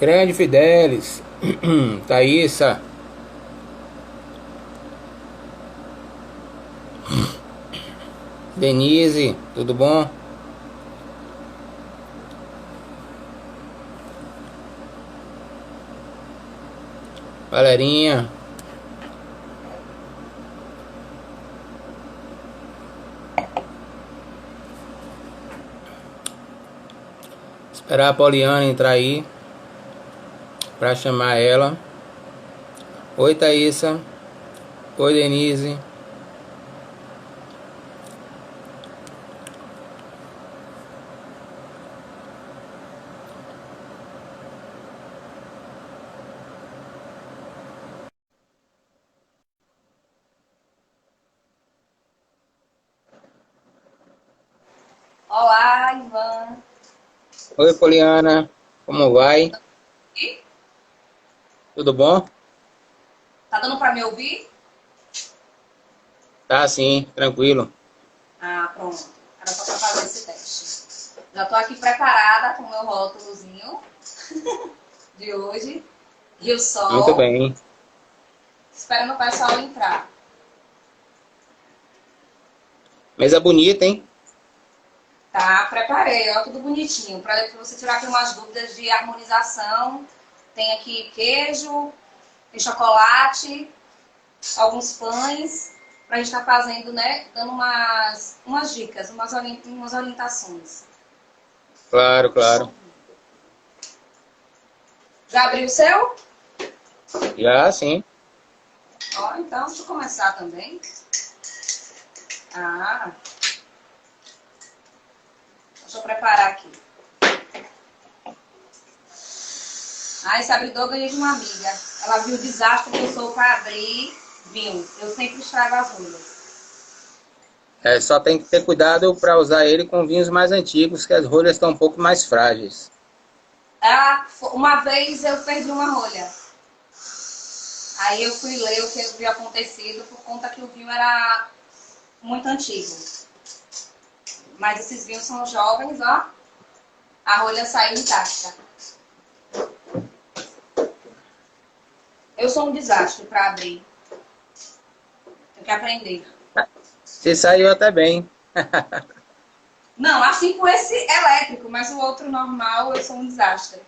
Grande Fidelis, Thaísa, Denise, tudo bom? Valerinha, esperar a Poliana entrar aí pra chamar ela. Oi, Thaísa. Oi, Denise. Olá, Ivan. Oi, Poliana. Como vai? Ih, Tudo bom? tá dando para me ouvir? Tá sim, tranquilo. Ah, pronto. Era só para fazer esse teste. Já tô aqui preparada com o meu rótulozinho de hoje. Rio Muito Sol. bem. Esperando o pessoal entrar. Mesa bonita, hein? Tá, preparei, ó, tudo bonitinho. Para você tirar aqui umas dúvidas de harmonização. Tem aqui queijo, tem chocolate, alguns pães. Pra gente estar fazendo, né? Dando umas dicas, umas orientações. Claro, claro. Já abriu o seu? Já sim. Ó, então, deixa eu começar também. Ah, deixa eu preparar aqui. Ah, esse abridor eu ganhei de uma amiga. Ela viu o desastre que eu sou para abrir vinho. Eu sempre estrago as rolhas. É, só tem que ter cuidado para usar ele com vinhos mais antigos, que as rolhas estão um pouco mais frágeis. Ah, uma vez eu perdi uma rolha. Aí eu fui ler o que havia acontecido por conta que o vinho era muito antigo. Mas esses vinhos são jovens, ó. A rolha saiu intacta. Eu sou um desastre para abrir. Tenho que aprender. Se saiu até bem. Não, assim com esse elétrico, mas o outro normal eu sou um desastre.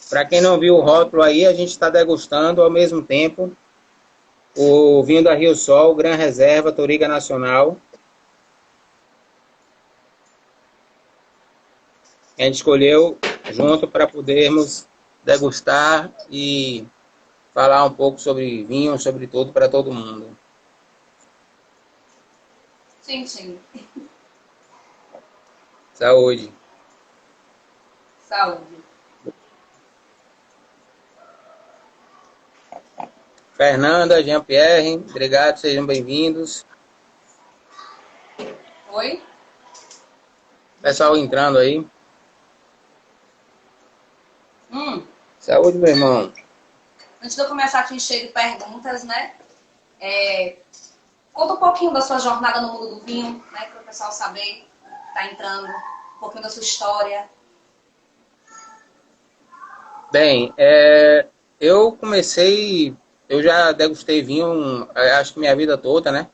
Para quem não viu o rótulo aí, a gente está degustando ao mesmo tempo o vinho da Rio Sol, Gran Reserva, Toriga Nacional. A gente escolheu junto para podermos degustar e falar um pouco sobre vinho, sobre tudo para todo mundo. Sim, sim. Saúde. Saúde. Fernanda, Jean-Pierre, obrigado, sejam bem-vindos. Oi? Pessoal entrando aí. Hum, Saúde, meu irmão. antes de eu começar aqui cheio de perguntas, né? Conta um pouquinho da sua jornada no mundo do vinho, né? Para o pessoal saber, tá entrando, um pouquinho da sua história. Bem, eu comecei, eu já degustei vinho, acho que minha vida toda, né?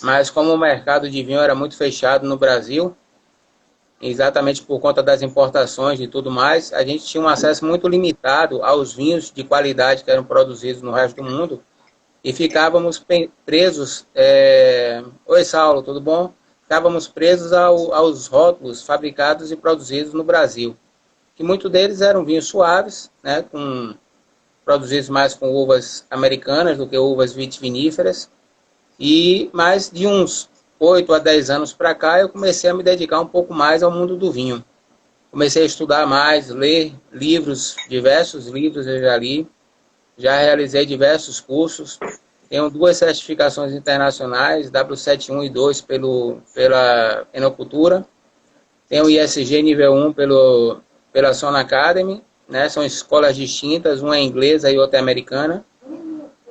Mas como o mercado de vinho era muito fechado no Brasil, exatamente por conta das importações e tudo mais, a gente tinha um acesso muito limitado aos vinhos de qualidade que eram produzidos no resto do mundo e ficávamos presos. Oi, Saulo, tudo bom? Ficávamos presos aos rótulos fabricados e produzidos no Brasil, que muitos deles eram vinhos suaves, né, produzidos mais com uvas americanas do que uvas vitiviníferas. E mais de uns 8 a 10 anos para cá, eu comecei a me dedicar um pouco mais ao mundo do vinho. Comecei a estudar mais, ler livros, diversos livros eu já li, já realizei diversos cursos. Tenho duas certificações internacionais, W71 e 2 pela Enocultura. Tenho o ISG nível 1 pela Sona Academy, né? São escolas distintas, uma é inglesa e outra é americana.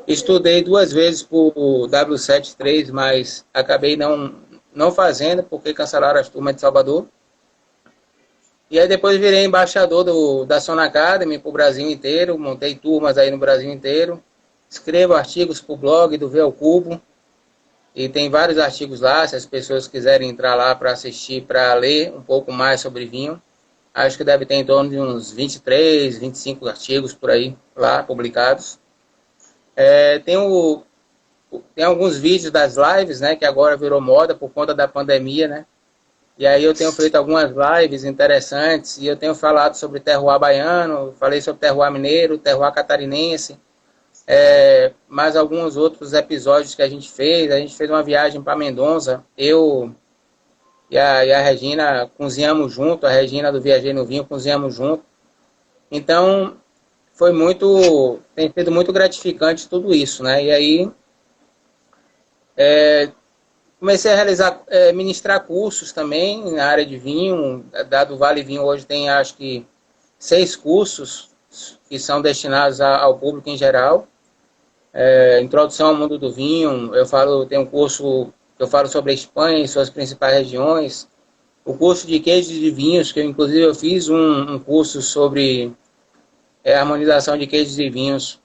Estudei duas vezes por W73, mas acabei não fazendo porque cancelaram as turmas de Salvador. E aí depois virei embaixador da Sona Academy para o Brasil inteiro, montei turmas aí no Brasil inteiro, escrevo artigos para o blog do V ao Cubo, e tem vários artigos lá, se as pessoas quiserem entrar lá para assistir, para ler um pouco mais sobre vinho. Acho que deve ter em torno de uns 23, 25 artigos por aí lá publicados. Tem alguns vídeos das lives, né, que agora virou moda por conta da pandemia, né? E aí eu tenho feito algumas lives interessantes e eu tenho falado sobre terroir baiano, falei sobre terroir mineiro, terroir catarinense, mais alguns outros episódios que a gente fez. A gente fez uma viagem para Mendonça, eu e a Regina cozinhamos junto, a Regina do Viajei no Vinho cozinhamos junto. Então, tem sido muito gratificante tudo isso, né? E aí, comecei a ministrar cursos também na área de vinho. Dado Vale Vinho hoje tem, acho que, 6 cursos que são destinados ao público em geral. Introdução ao mundo do vinho, tenho um curso que eu falo sobre a Espanha e suas principais regiões. O curso de queijos e vinhos, que inclusive eu fiz um curso sobre harmonização de queijos e vinhos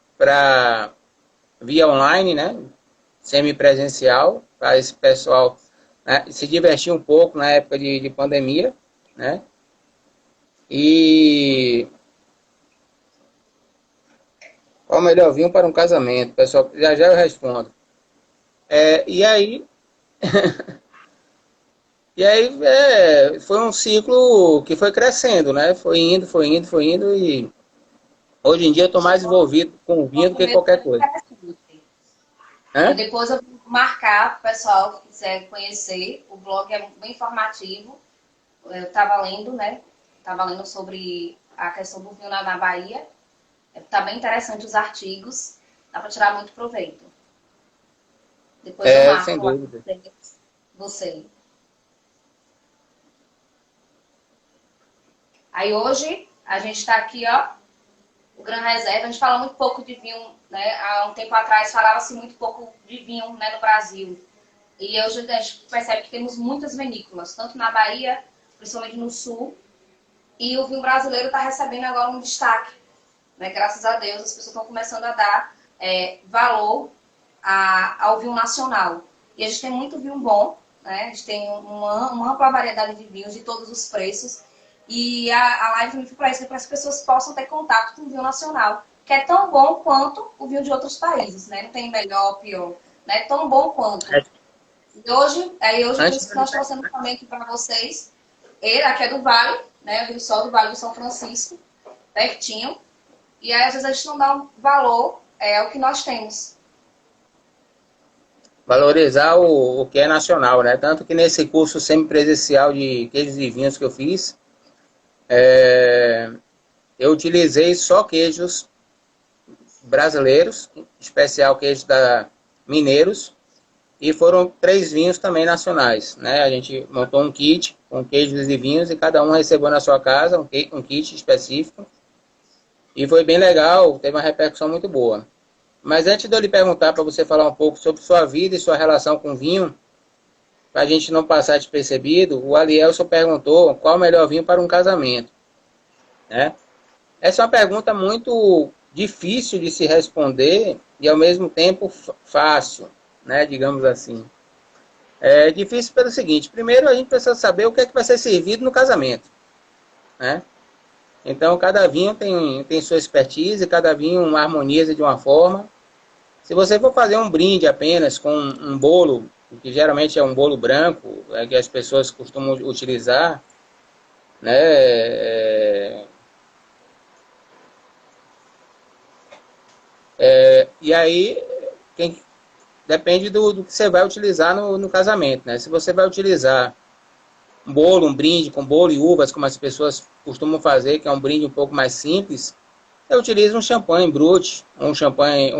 via online, né? Semipresencial, para esse pessoal, né, se divertir um pouco na época de pandemia, né? E qual o melhor vinho para um casamento? Pessoal, já já eu respondo. E aí, foi um ciclo que foi crescendo, né? Foi indo, foi indo, foi indo, e hoje em dia eu estou mais envolvido com o vinho do que qualquer coisa. Depois eu vou marcar para o pessoal que quiser conhecer. O blog é bem informativo. Eu estava lendo, né? Estava lendo sobre a questão do vinho na Bahia. Está bem interessante os artigos. Dá para tirar muito proveito. Depois eu marco sem dúvida. Você. Aí hoje a gente está aqui, ó, o Gran Reserva. A gente fala muito pouco de vinho, né? Há um tempo atrás falava-se muito pouco de vinho, né, no Brasil. E hoje a gente percebe que temos muitas vinícolas, tanto na Bahia, principalmente no Sul. E o vinho brasileiro está recebendo agora um destaque, né? Graças a Deus, as pessoas estão começando a dar valor ao vinho nacional. E a gente tem muito vinho bom, né? A gente tem uma ampla variedade de vinhos de todos os preços. E a live também foi para isso, para que as pessoas possam ter contato com o vinho nacional, que é tão bom quanto o vinho de outros países, né? Não tem melhor ou pior, né? Tão bom quanto. E hoje por isso que nós trouxemos também aqui para vocês. Ele aqui é do Vale, né? O Rio Sol do Vale do São Francisco, pertinho. E aí, às vezes, a gente não dá um valor ao que nós temos. Valorizar o que é nacional, né? Tanto que nesse curso semipresencial de queijos e vinhos que eu fiz, eu utilizei só queijos brasileiros, em especial queijos mineiros, e foram 3 vinhos também nacionais, né? A gente montou um kit com queijos e vinhos e cada um recebeu na sua casa um kit específico. E foi bem legal, teve uma repercussão muito boa. Mas antes de eu lhe perguntar para você falar um pouco sobre sua vida e sua relação com vinho, para a gente não passar despercebido, o Alielson perguntou qual o melhor vinho para um casamento, né? Essa é uma pergunta muito difícil de se responder e ao mesmo tempo fácil, né? Digamos assim. É difícil pelo seguinte: primeiro a gente precisa saber o que é que vai ser servido no casamento, né? Então cada vinho tem sua expertise, cada vinho harmoniza de uma forma. Se você for fazer um brinde apenas com um bolo, que geralmente é um bolo branco, que as pessoas costumam utilizar, né? E aí depende do que você vai utilizar no casamento, né? Se você vai utilizar um brinde com bolo e uvas, como as pessoas costumam fazer, que é um brinde um pouco mais simples, eu utilizo um champanhe brut, um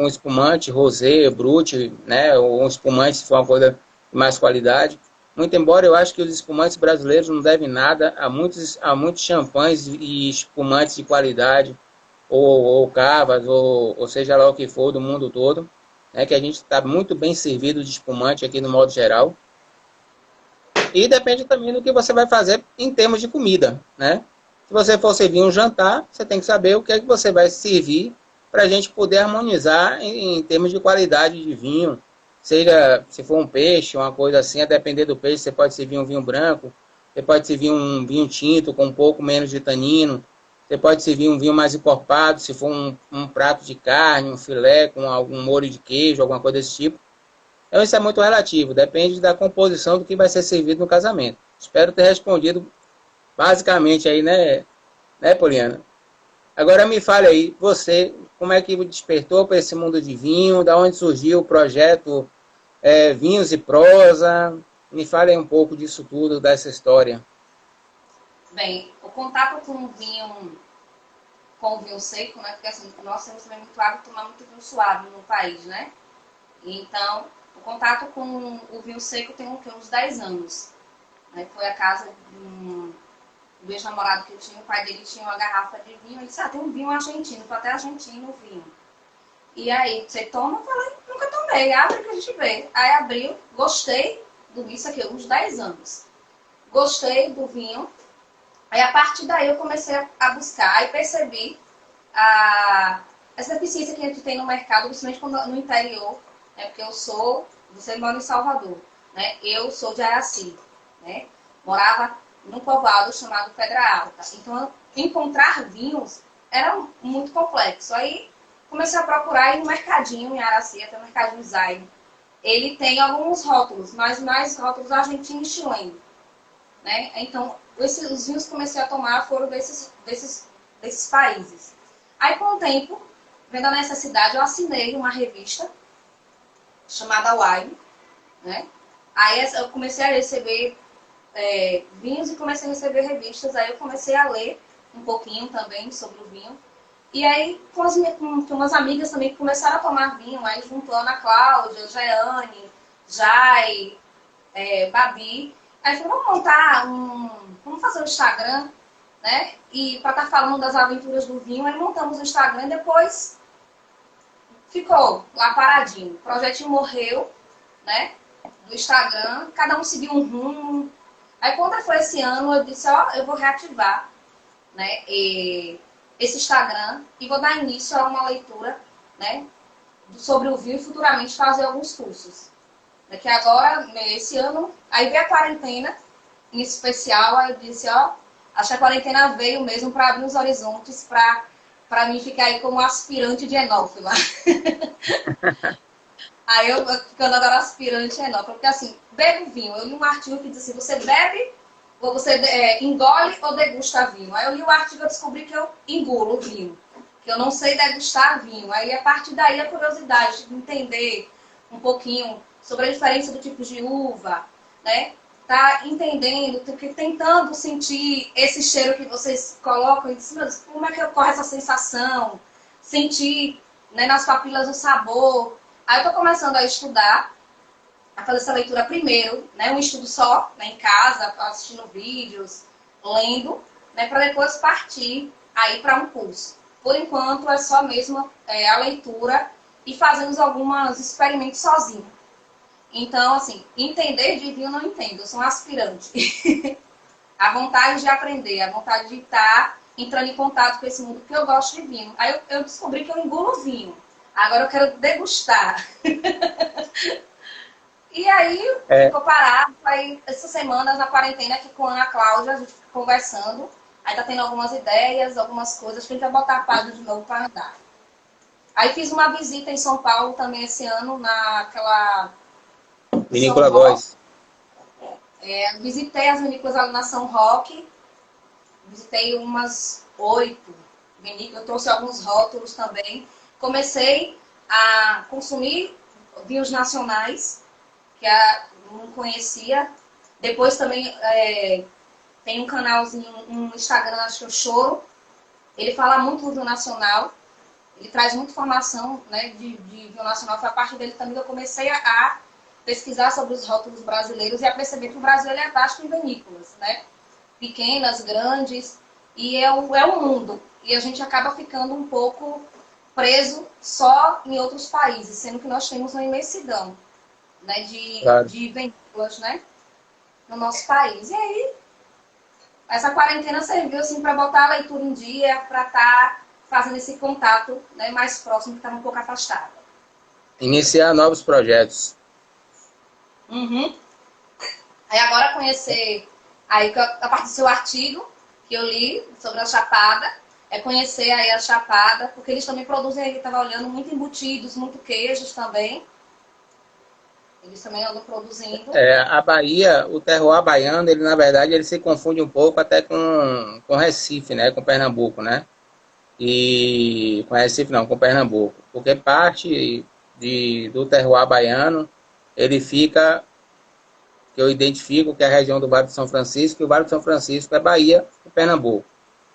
espumante rosé brut, né? Ou um espumante, se for uma coisa de mais qualidade. Muito embora eu acho que os espumantes brasileiros não devem nada a muitos champanhes e espumantes de qualidade, ou cavas, ou seja lá o que for, do mundo todo, né? Que a gente está muito bem servido de espumante aqui no modo geral. E depende também do que você vai fazer em termos de comida, né? Se você for servir um jantar, você tem que saber o que é que você vai servir para a gente poder harmonizar em termos de qualidade de vinho. Seja, se for um peixe, uma coisa assim, a depender do peixe, você pode servir um vinho branco, você pode servir um vinho tinto com um pouco menos de tanino, você pode servir um vinho mais encorpado, se for um prato de carne, um filé com algum molho de queijo, alguma coisa desse tipo. Então isso é muito relativo, depende da composição do que vai ser servido no casamento. Espero ter respondido basicamente aí, né, Poliana? Agora me fale aí, você, como é que despertou para esse mundo de vinho? Da onde surgiu o projeto Vinhos e Prosa? Me fale aí um pouco disso tudo, dessa história. Bem, o contato com o vinho seco, né? Porque assim, nós temos também muito hábito de tomar muito vinho suave no país, né? Então, o contato com o vinho seco tem uns 10 anos. Né? Foi a casa do ex-namorado que eu tinha, o pai dele tinha uma garrafa de vinho, ele disse, tem um vinho argentino, tô até argentino o vinho. E aí, você toma? Eu falei, nunca tomei, abre que a gente vê. Aí abriu, gostei do vinho, isso aqui, uns 10 anos. Gostei do vinho. Aí a partir daí eu comecei a buscar e percebi essa deficiência que a gente tem no mercado, principalmente no interior, né? Porque você mora em Salvador, né? Eu sou de Araci, né? Morava num povoado chamado Pedra Alta. Então, encontrar vinhos era muito complexo. Aí comecei a procurar ir no mercadinho em Araci, até o mercadinho Zaire. Ele tem alguns rótulos, mas mais rótulos argentinos e chilenos, né? Então, os vinhos que comecei a tomar foram desses países. Aí, com o tempo, vendo a necessidade, eu assinei uma revista chamada Wine, né? Aí eu comecei a receber vinhos e comecei a receber revistas. Aí eu comecei a ler um pouquinho também sobre o vinho. E aí, com umas amigas também que começaram a tomar vinho, aí junto a Ana Cláudia, Jeane, Jai, Babi. Aí falei, vamos fazer um Instagram, né? E para estar falando das aventuras do vinho, aí montamos o Instagram e depois ficou lá paradinho. O projetinho morreu, né? Do Instagram, cada um seguiu um rumo. Aí quando foi esse ano, eu disse, eu vou reativar, né? Esse Instagram e vou dar início a uma leitura, né? Sobre o vinho e futuramente fazer alguns cursos. Daqui agora, esse ano, aí veio a quarentena, em especial, aí eu disse, acho que a quarentena veio mesmo para abrir os horizontes, para mim ficar aí como aspirante de enófila. Aí eu ficando agora aspirante enófila, porque assim, bebe vinho. Eu li um artigo que diz assim, você bebe, ou você engole ou degusta vinho. Aí eu li o artigo e descobri que eu engulo vinho, que eu não sei degustar vinho. Aí a partir daí a curiosidade de entender um pouquinho sobre a diferença do tipo de uva, né? Tá entendendo, tentando sentir esse cheiro que vocês colocam em cima, como é que ocorre essa sensação, sentir, né, nas papilas o sabor. Aí eu tô começando a estudar, a fazer essa leitura primeiro, né, um estudo só, né, em casa, assistindo vídeos, lendo, né, para depois partir aí para um curso. Por enquanto é só mesmo a leitura e fazemos alguns experimentos sozinhos. Então, assim, entender de vinho eu não entendo, eu sou um aspirante. A vontade de aprender, a vontade de estar entrando em contato com esse mundo, porque eu gosto de vinho. Aí eu descobri que eu engulo vinho. Agora eu quero degustar. E aí, ficou parado. Aí, essas semanas na quarentena, aqui com a Ana Cláudia, a gente fica conversando. Aí tá tendo algumas ideias, algumas coisas. A gente vai botar a página de novo para andar. Aí fiz uma visita em São Paulo também esse ano, naquela... Vinícola Góes. Visitei as vinícolas ali na São Roque. Visitei umas 8 vinícolas. Eu trouxe alguns rótulos também. Comecei a consumir vinhos nacionais, que eu não conhecia. Depois também tem um canalzinho, um Instagram, acho que é o Choro. Ele fala muito do vinho nacional. Ele traz muita informação, né, de vinho nacional. Foi a parte dele também que eu comecei a pesquisar sobre os rótulos brasileiros e a perceber que o Brasil ele é vasto em vinícolas, né? Pequenas, grandes, e é um mundo. E a gente acaba ficando um pouco preso só em outros países, sendo que nós temos uma imensidão, né, Claro. de vinícolas, né, no nosso país. E aí, essa quarentena serviu assim para botar a leitura em dia, para estar fazendo esse contato, né, mais próximo, que estava um pouco afastado. Iniciar novos projetos. Uhum. Aí agora conhecer, aí a partir do seu artigo, que eu li sobre a Chapada, é conhecer aí a Chapada, porque eles também produzem, aí estava olhando, muito embutidos, muito queijos também. Eles também andam produzindo. A Bahia, o terroir baiano, ele na verdade ele se confunde um pouco até com Recife, né? Com Pernambuco, né? E com Recife não, com Pernambuco. Porque parte do terroir baiano, ele fica, que eu identifico que é a região do Vale do São Francisco, e o Vale do São Francisco é Bahia e Pernambuco.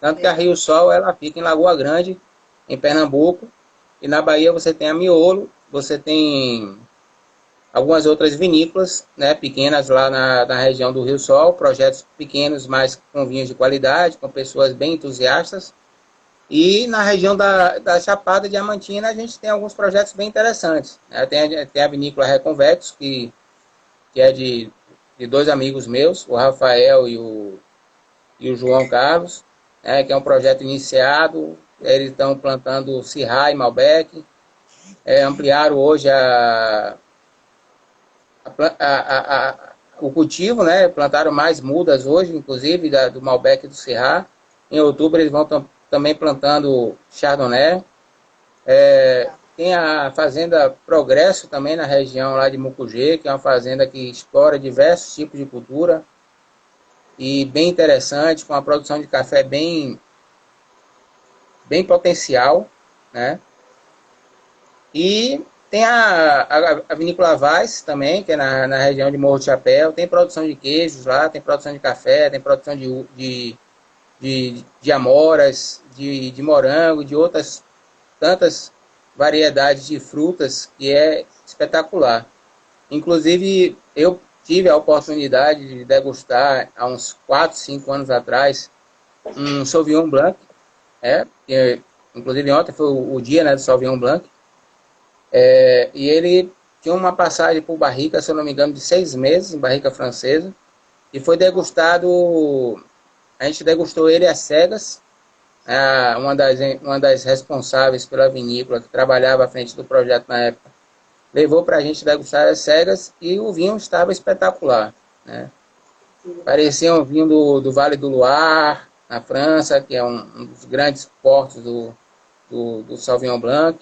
Tanto que a Rio Sol, ela fica em Lagoa Grande, em Pernambuco, e na Bahia você tem a Miolo, você tem algumas outras vinícolas, né, pequenas lá na região do Rio Sol, projetos pequenos, mas com vinhos de qualidade, com pessoas bem entusiastas. E na região da Chapada Diamantina a gente tem alguns projetos bem interessantes. Né? Tem a vinícola Reconvexo, que é de dois amigos meus, o Rafael e o João Carlos, né, que é um projeto iniciado. Eles estão plantando Syrah e Malbec. Ampliaram hoje o cultivo, né? Plantaram mais mudas hoje, inclusive do Malbec e do Syrah. Em outubro eles vão também plantando Chardonnay. Tem a fazenda Progresso também na região lá de Mucugê, que é uma fazenda que explora diversos tipos de cultura e bem interessante, com a produção de café bem potencial, né? E tem a Vinícola Vaz também, que é na região de Morro de Chapéu. Tem produção de queijos lá, tem produção de café, tem produção de amoras, de morango, de outras tantas variedades de frutas, que é espetacular. Inclusive, eu tive a oportunidade de degustar, há uns 4, 5 anos atrás, um Sauvignon Blanc. Inclusive, ontem foi o dia, né, do Sauvignon Blanc. E ele tinha uma passagem por barrica, se eu não me engano, de 6 meses, em barrica francesa, e foi degustado, a gente degustou ele às cegas. Uma das responsáveis pela vinícola, que trabalhava à frente do projeto na época, levou para a gente degustar às cegas, e o vinho estava espetacular, né? Parecia um vinho do Vale do Loire, na França, que é um dos grandes portos do Sauvignon Blanc.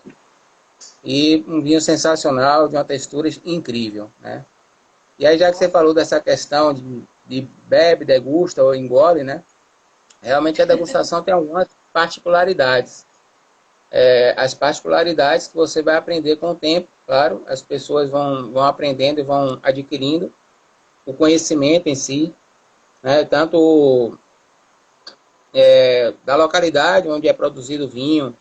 E um vinho sensacional, de uma textura incrível, né? E aí, já que você falou dessa questão de bebe, degusta ou engole, né? Realmente a degustação tem algumas particularidades. As particularidades que você vai aprender com o tempo, claro, as pessoas vão aprendendo e vão adquirindo o conhecimento em si, né? Tanto da localidade onde é produzido o vinho,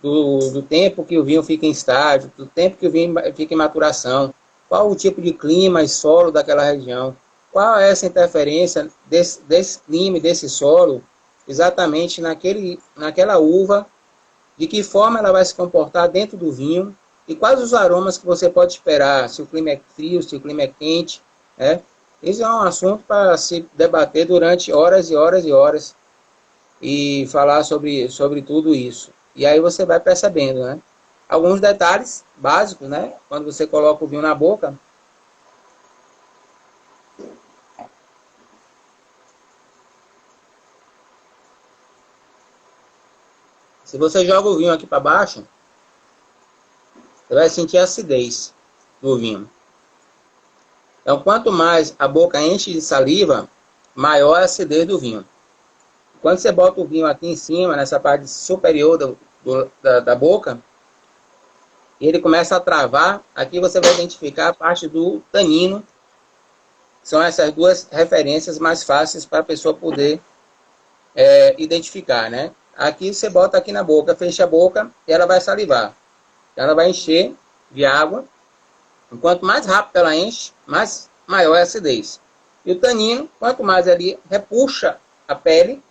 do tempo que o vinho fica em estágio, do tempo que o vinho fica em maturação, qual o tipo de clima e solo daquela região, qual é essa interferência desse clima e desse solo, exatamente naquela uva, de que forma ela vai se comportar dentro do vinho, e quais os aromas que você pode esperar, se o clima é frio, se o clima é quente, né? Esse é um assunto para se debater durante horas e horas e horas, e falar sobre tudo isso. E aí você vai percebendo, né? Alguns detalhes básicos, né? Quando você coloca o vinho na boca. Se você joga o vinho aqui para baixo, você vai sentir a acidez do vinho. Então, quanto mais a boca enche de saliva, maior a acidez do vinho. Quando você bota o vinho aqui em cima, nessa parte superior da boca, e ele começa a travar, aqui você vai identificar a parte do tanino. São essas duas referências mais fáceis para a pessoa poder identificar, né? Aqui você bota aqui na boca, fecha a boca e ela vai salivar. Ela vai encher de água. Quanto mais rápido ela enche, mais maior é a acidez. E o tanino, quanto mais ele repuxa a pele,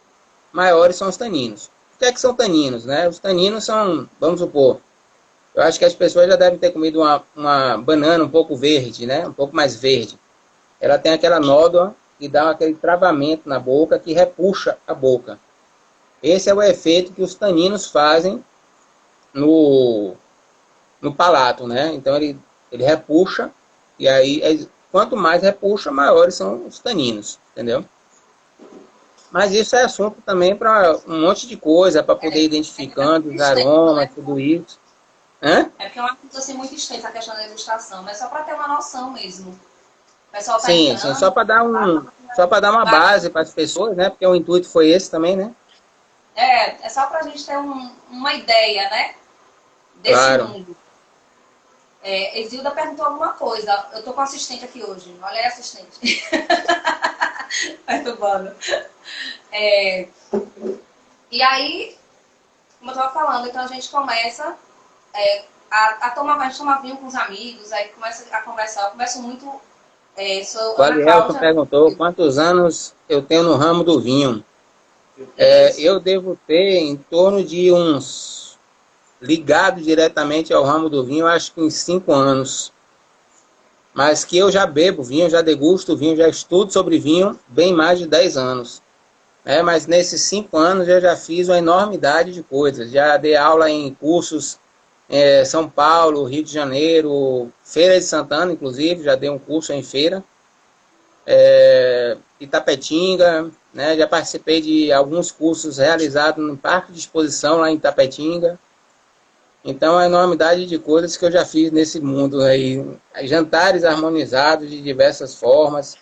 maiores são os taninos. O que é que são taninos, né? Os taninos são, vamos supor, eu acho que as pessoas já devem ter comido uma banana um pouco verde, né? Um pouco mais verde. Ela tem aquela nódoa e dá aquele travamento na boca que repuxa a boca. Esse é o efeito que os taninos fazem no palato, né? Então ele repuxa, e aí quanto mais repuxa, maiores são os taninos, entendeu? Mas isso é assunto também para um monte de coisa, para poder ir identificando os aromas, tudo isso. Hã? É porque é uma coisa assim muito extensa a questão da degustação, mas só para ter uma noção mesmo. O pessoal tá Sim, sim, entrando, só para dar uma base para as pessoas, né? Porque o intuito foi esse também, né? é só para a gente ter uma ideia, né? Desse Claro. mundo. Exilda perguntou alguma coisa. Eu tô com assistente aqui hoje. Olha aí, assistente. Perturbando. E aí, como eu tava falando, então a gente começa a gente toma vinho com os amigos, aí começa a conversar. Eu converso muito O Ana Alielton Cláudia. perguntou quantos anos eu tenho no ramo do vinho. Eu devo ter em torno de uns, ligado diretamente ao ramo do vinho, acho que uns 5 anos. Mas que eu já bebo vinho, já degusto vinho, já estudo sobre vinho, bem mais de 10 anos. Mas nesses 5 anos eu já fiz uma enormidade de coisas. Já dei aula em cursos São Paulo, Rio de Janeiro, Feira de Santana, inclusive, já dei um curso em feira. Itapetinga, né? Já participei de alguns cursos realizados no Parque de Exposição lá em Itapetinga. Então, a enormidade de coisas que eu já fiz nesse mundo aí. Jantares harmonizados de diversas formas.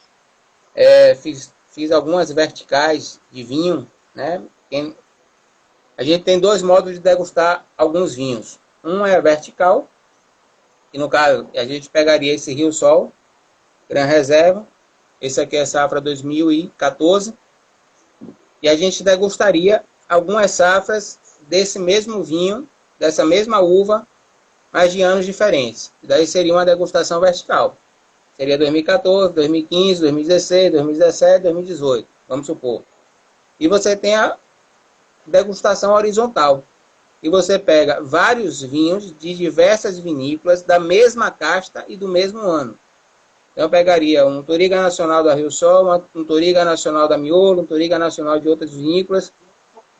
Fiz algumas verticais de vinho, né? A gente tem 2 modos de degustar alguns vinhos. Um é vertical, que no caso a gente pegaria esse Rio Sol, Gran Reserva. Esse aqui é safra 2014. E a gente degustaria algumas safras desse mesmo vinho, dessa mesma uva, mas de anos diferentes. E daí seria uma degustação vertical. Seria 2014, 2015, 2016, 2017, 2018, vamos supor. E você tem a degustação horizontal. E você pega vários vinhos de diversas vinícolas da mesma casta e do mesmo ano. Então eu pegaria um Touriga Nacional da Rio Sol, um Touriga Nacional da Miolo, um Touriga Nacional de outras vinícolas,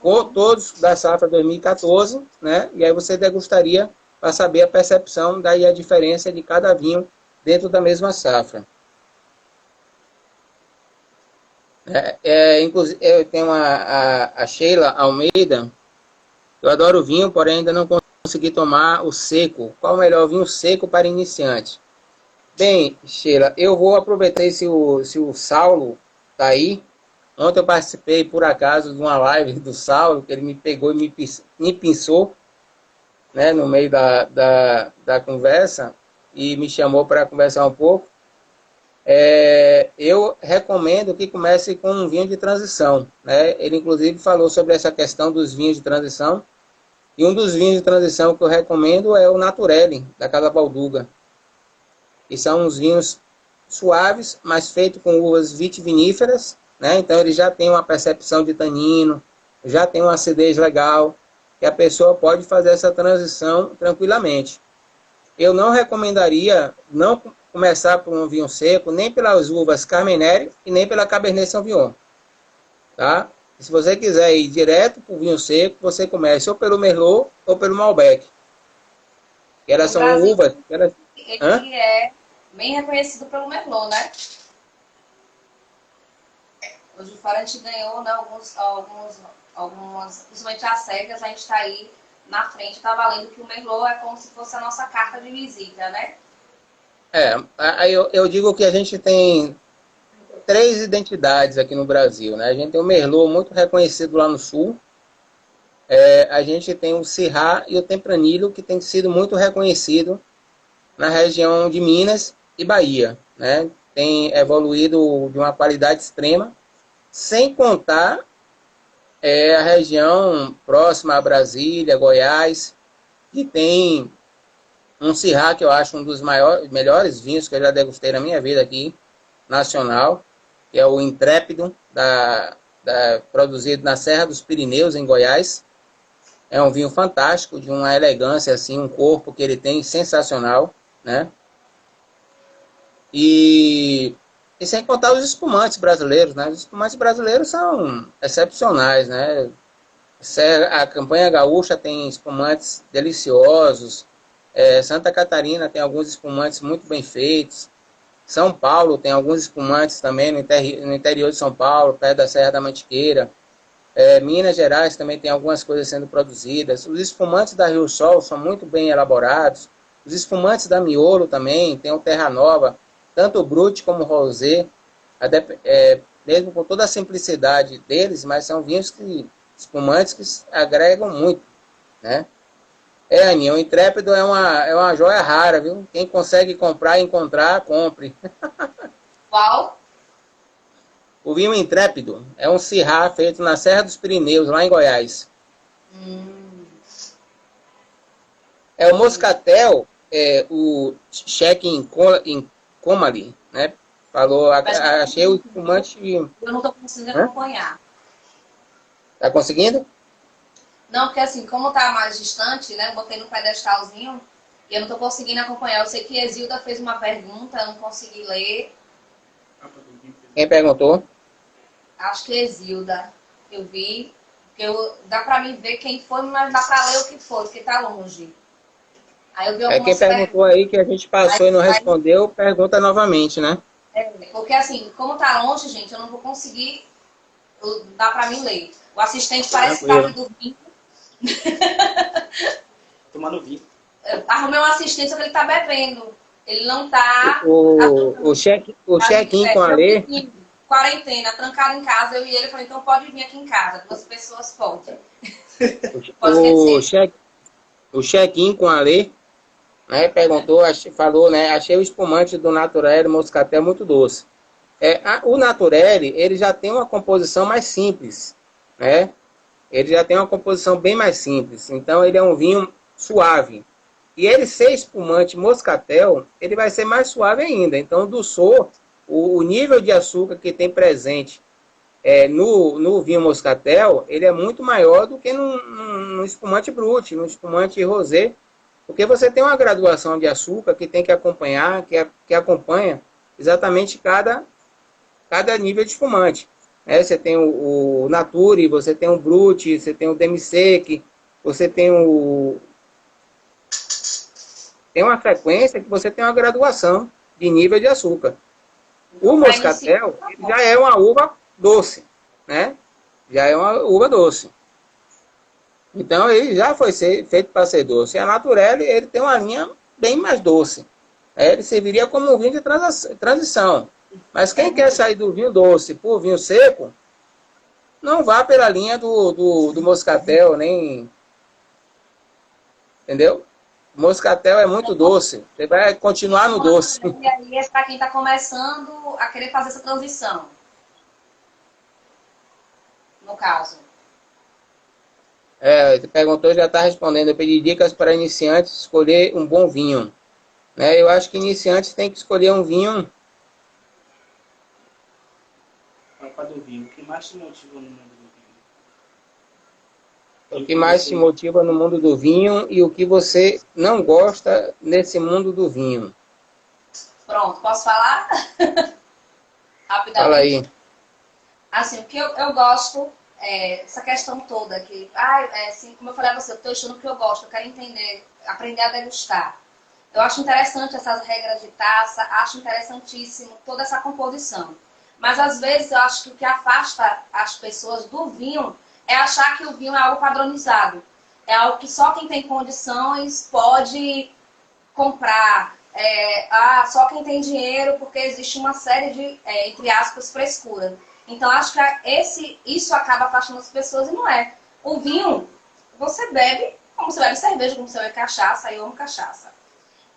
todos da safra 2014, né? E aí você degustaria para saber a percepção, daí a diferença de cada vinho dentro da mesma safra. Inclusive, eu tenho a Sheila Almeida. Eu adoro vinho, porém ainda não consegui tomar o seco. Qual o melhor vinho seco para iniciante? Bem, Sheila, eu vou aproveitar se o Saulo está aí. Ontem eu participei, por acaso, de uma live do Saulo, que ele me pegou e me pinçou, né, no meio da conversa, e me chamou para conversar um pouco. Eu recomendo que comece com um vinho de transição, né? Ele, inclusive, falou sobre essa questão dos vinhos de transição. E um dos vinhos de transição que eu recomendo é o Naturelli, da Casa Balduga. E são uns vinhos suaves, mas feitos com uvas vitiviníferas, né? Então ele já tem uma percepção de tanino, já tem uma acidez legal, e a pessoa pode fazer essa transição tranquilamente. Eu não recomendaria não começar por um vinho seco, nem pelas uvas Carmenère e nem pela Cabernet Sauvignon. Tá? E se você quiser ir direto para o vinho seco, você começa ou pelo Merlot ou pelo Malbec. Elas são Brasil, uvas... ele é bem reconhecido pelo Merlot, né? Hoje fora a gente ganhou, né, algumas, principalmente as cegas, a gente está aí na frente, está valendo que o Merlot é como se fosse a nossa carta de visita, né? Aí eu digo que a gente tem 3 identidades aqui no Brasil, né? A gente tem o Merlot, muito reconhecido lá no Sul. A gente tem o Syrah e o Tempranillo, que tem sido muito reconhecido na região de Minas e Bahia, né? Tem evoluído de uma qualidade extrema, sem contar a região próxima a Brasília, Goiás, que tem um Syrah, que eu acho um dos melhores vinhos que eu já degustei na minha vida aqui, nacional, que é o Intrépido, produzido na Serra dos Pirineus, em Goiás. É um vinho fantástico, de uma elegância, assim, um corpo que ele tem sensacional, né? E E sem contar os espumantes brasileiros, né? Os espumantes brasileiros são excepcionais, né? A campanha gaúcha tem espumantes deliciosos. Santa Catarina tem alguns espumantes muito bem feitos. São Paulo tem alguns espumantes também no interior de São Paulo, perto da Serra da Mantiqueira. Minas Gerais também tem algumas coisas sendo produzidas. Os espumantes da Rio Sol são muito bem elaborados. Os espumantes da Miolo também, tem o Terra Nova, tanto o Brut como o Rosé, mesmo com toda a simplicidade deles, mas são vinhos espumantes que agregam muito, né? Aninha, o Intrépido é uma joia rara, viu? Quem consegue comprar e encontrar, compre. Qual? O vinho Intrépido é um Syrah feito na Serra dos Pirineus, lá em Goiás. O Moscatel, o Cheque em Comali, né? Falou, achei o espumante... Eu não estou conseguindo acompanhar. Tá conseguindo? Não, porque assim, como tá mais distante, né? Botei no pedestalzinho e eu não estou conseguindo acompanhar. Eu sei que Exilda fez uma pergunta, eu não consegui ler. Quem perguntou? Acho que Exilda. Eu vi. Dá para mim ver quem foi, mas dá para ler o que foi, porque tá longe. Aí eu vi algumas quem perguntou aí que a gente passou e não respondeu, pergunta novamente, né? Porque assim, como tá longe, gente, eu não vou conseguir. Dá para mim ler. O assistente parece que tá me dormindo. Tomando vinho. Arrumei um assistente, só que ele tá bebendo. Ele não tá... O check-in com a Lê... Quarentena, trancado em casa, eu e ele, falei, então pode vir aqui em casa, 2 pessoas podem. O check-in com a Lê, né, perguntou, falou, né, achei o espumante do Naturelli Moscatel muito doce. O Naturelli, ele já tem uma composição mais simples, né? Ele já tem uma composição bem mais simples. Então, ele é um vinho suave. E ele ser espumante moscatel, ele vai ser mais suave ainda. Então, o nível de açúcar que tem presente no vinho moscatel, ele é muito maior do que no espumante brut, no espumante rosé. Porque você tem uma graduação de açúcar que tem que acompanhar, que acompanha exatamente cada nível de espumante. Você tem o Nature, você tem o Brut, você tem o Demi-Sec, você tem tem uma frequência que você tem uma graduação de nível de açúcar. O Moscatel já é uma uva doce, né? Já é uma uva doce. Então, ele já foi feito para ser doce. E a Naturelli, ele tem uma linha bem mais doce. Ele serviria como um vinho de transição. Mas quem quer sair do vinho doce para o vinho seco, não vá pela linha do Moscatel, nem... Entendeu? O Moscatel é muito doce. Você vai continuar no doce. E aí é para quem está começando a querer fazer essa transição. No caso. Perguntou, já está respondendo. Eu pedi dicas para iniciantes escolher um bom vinho. Eu acho que iniciantes têm que escolher um vinho... Do vinho. O que mais te motiva no mundo do vinho? O que mais te motiva no mundo do vinho e o que você não gosta nesse mundo do vinho? Pronto, posso falar? Rapidamente. Fala aí. Assim, o que eu gosto essa questão toda que, assim, como eu falei a você, eu estou estudando o que eu gosto, eu quero entender, aprender a degustar. Eu acho interessante essas regras de taça, acho interessantíssimo toda essa composição. Mas às vezes eu acho que o que afasta as pessoas do vinho é achar que o vinho é algo padronizado. É algo que só quem tem condições pode comprar. Só quem tem dinheiro, porque existe uma série de, entre aspas, frescura. Então acho que isso acaba afastando as pessoas e não é. O vinho, você bebe como você bebe cerveja, como você bebe cachaça, eu amo cachaça.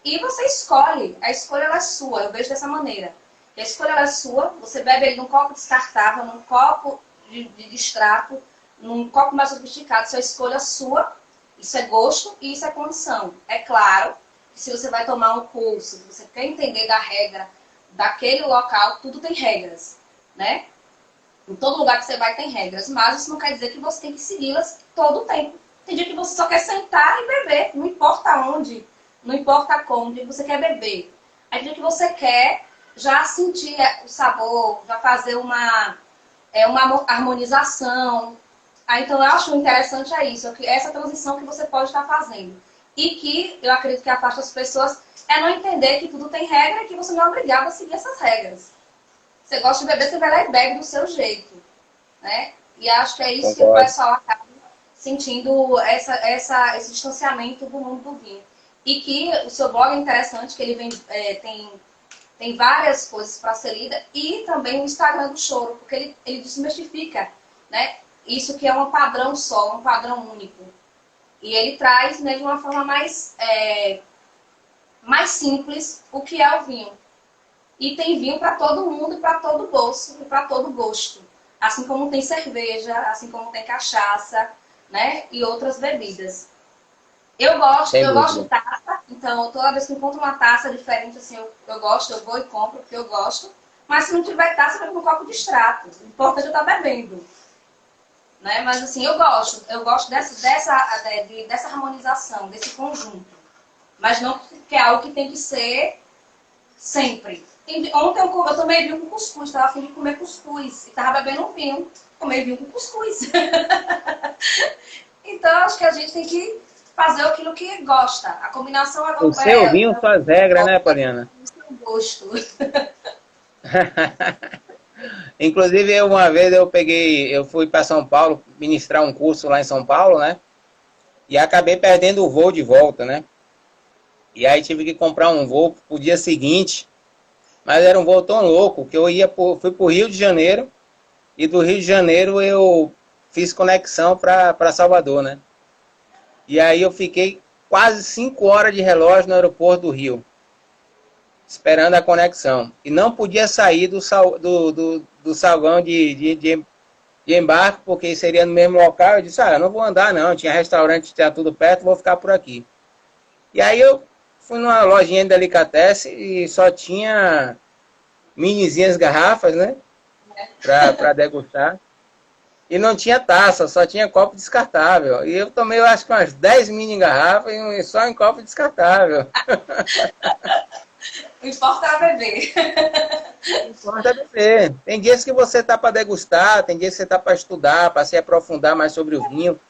E você escolhe, a escolha ela é sua, eu vejo dessa maneira. A escolha ela é sua, você bebe ele num copo descartável, num copo de extrato, num copo mais sofisticado, isso é escolha sua, isso é gosto e isso é condição. É claro que se você vai tomar um curso, se você quer entender da regra daquele local, tudo tem regras, né? Em todo lugar que você vai tem regras, mas isso não quer dizer que você tem que segui-las todo o tempo. Tem dia que você só quer sentar e beber, não importa onde, não importa como, você quer beber. Aí tem dia que você quer já sentir o sabor, já fazer uma harmonização. Então, eu acho interessante isso, essa transição que você pode estar fazendo. E que eu acredito que afasta as pessoas é não entender que tudo tem regra e que você não é obrigado a seguir essas regras. Você gosta de beber, você vai lá e bebe do seu jeito. Né? E acho que é isso que o Concordo. pessoal acaba sentindo esse distanciamento do mundo do vinho. E que o seu blog é interessante, que ele tem várias coisas para ser lida, e também o Instagram do Choro, porque ele desmistifica, né? Isso que é um padrão só, um padrão único. E ele traz, né, de uma forma mais simples o que é o vinho. E tem vinho para todo mundo, para todo bolso e para todo gosto. Assim como tem cerveja, assim como tem cachaça, né? E outras bebidas. Eu Sem gosto dúvida. de taça, então toda vez que encontro uma taça diferente, assim, eu gosto, eu vou e compro porque eu gosto. Mas se não tiver taça, eu pego um copo de extrato. O importante é eu estar bebendo. Né? Mas assim, eu gosto dessa harmonização, desse conjunto. Mas não que é algo que tem que ser sempre. Ontem eu tomei vinho com cuscuz, estava afim de comer cuscuz. E estava bebendo um vinho, tomei vinho com cuscuz. Então, acho que a gente tem que fazer aquilo que gosta. A combinação O seu vinho, suas regras, né, Poliana? o seu gosto. Inclusive, uma vez eu fui para São Paulo ministrar um curso lá em São Paulo, né? E acabei perdendo o voo de volta, né? E aí tive que comprar um voo pro dia seguinte, mas era um voo tão louco que fui pro Rio de Janeiro, e do Rio de Janeiro eu fiz conexão para Salvador, né? E aí eu fiquei quase 5 horas de relógio no aeroporto do Rio, esperando a conexão. E não podia sair do salão de embarque, porque seria no mesmo local. Eu disse, eu não vou andar não, tinha restaurante, tinha tudo perto, vou ficar por aqui. E aí eu fui numa lojinha de delicatessen e só tinha minizinhas garrafas, né, para degustar. E não tinha taça, só tinha copo descartável. E eu tomei, eu acho que umas 10 mini garrafas e só em copo descartável. O importa é beber. Importa é beber. Tem dias que você tá para degustar, tem dias que você tá para estudar, para se aprofundar mais sobre o vinho.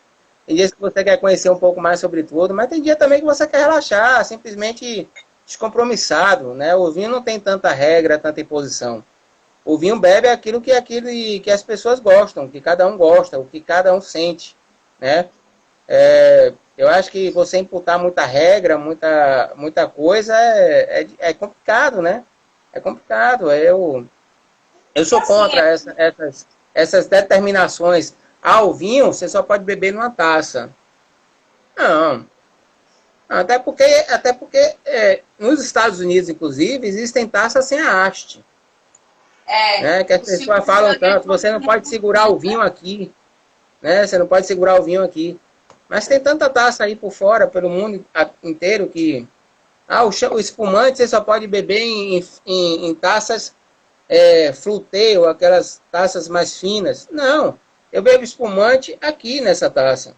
Tem dias que você quer conhecer um pouco mais sobre tudo, mas tem dia também que você quer relaxar, simplesmente descompromissado, né? O vinho não tem tanta regra, tanta imposição. O vinho bebe aquilo que as pessoas gostam, que cada um gosta, o que cada um sente, né? Eu acho que você imputar muita regra, muita coisa é complicado, né? É complicado. Eu E sou assim, contra essas determinações. O vinho você só pode beber numa taça. Não. Até porque nos Estados Unidos, inclusive, existem taças sem a haste. Né? Que as o pessoas segundo falam é tanto, você não pode segurar o vinho aqui. Né? Você não pode segurar o vinho aqui. Mas tem tanta taça aí por fora, pelo mundo inteiro, que o espumante você só pode beber em taças flutê, ou aquelas taças mais finas. Não, eu bebo espumante aqui nessa taça.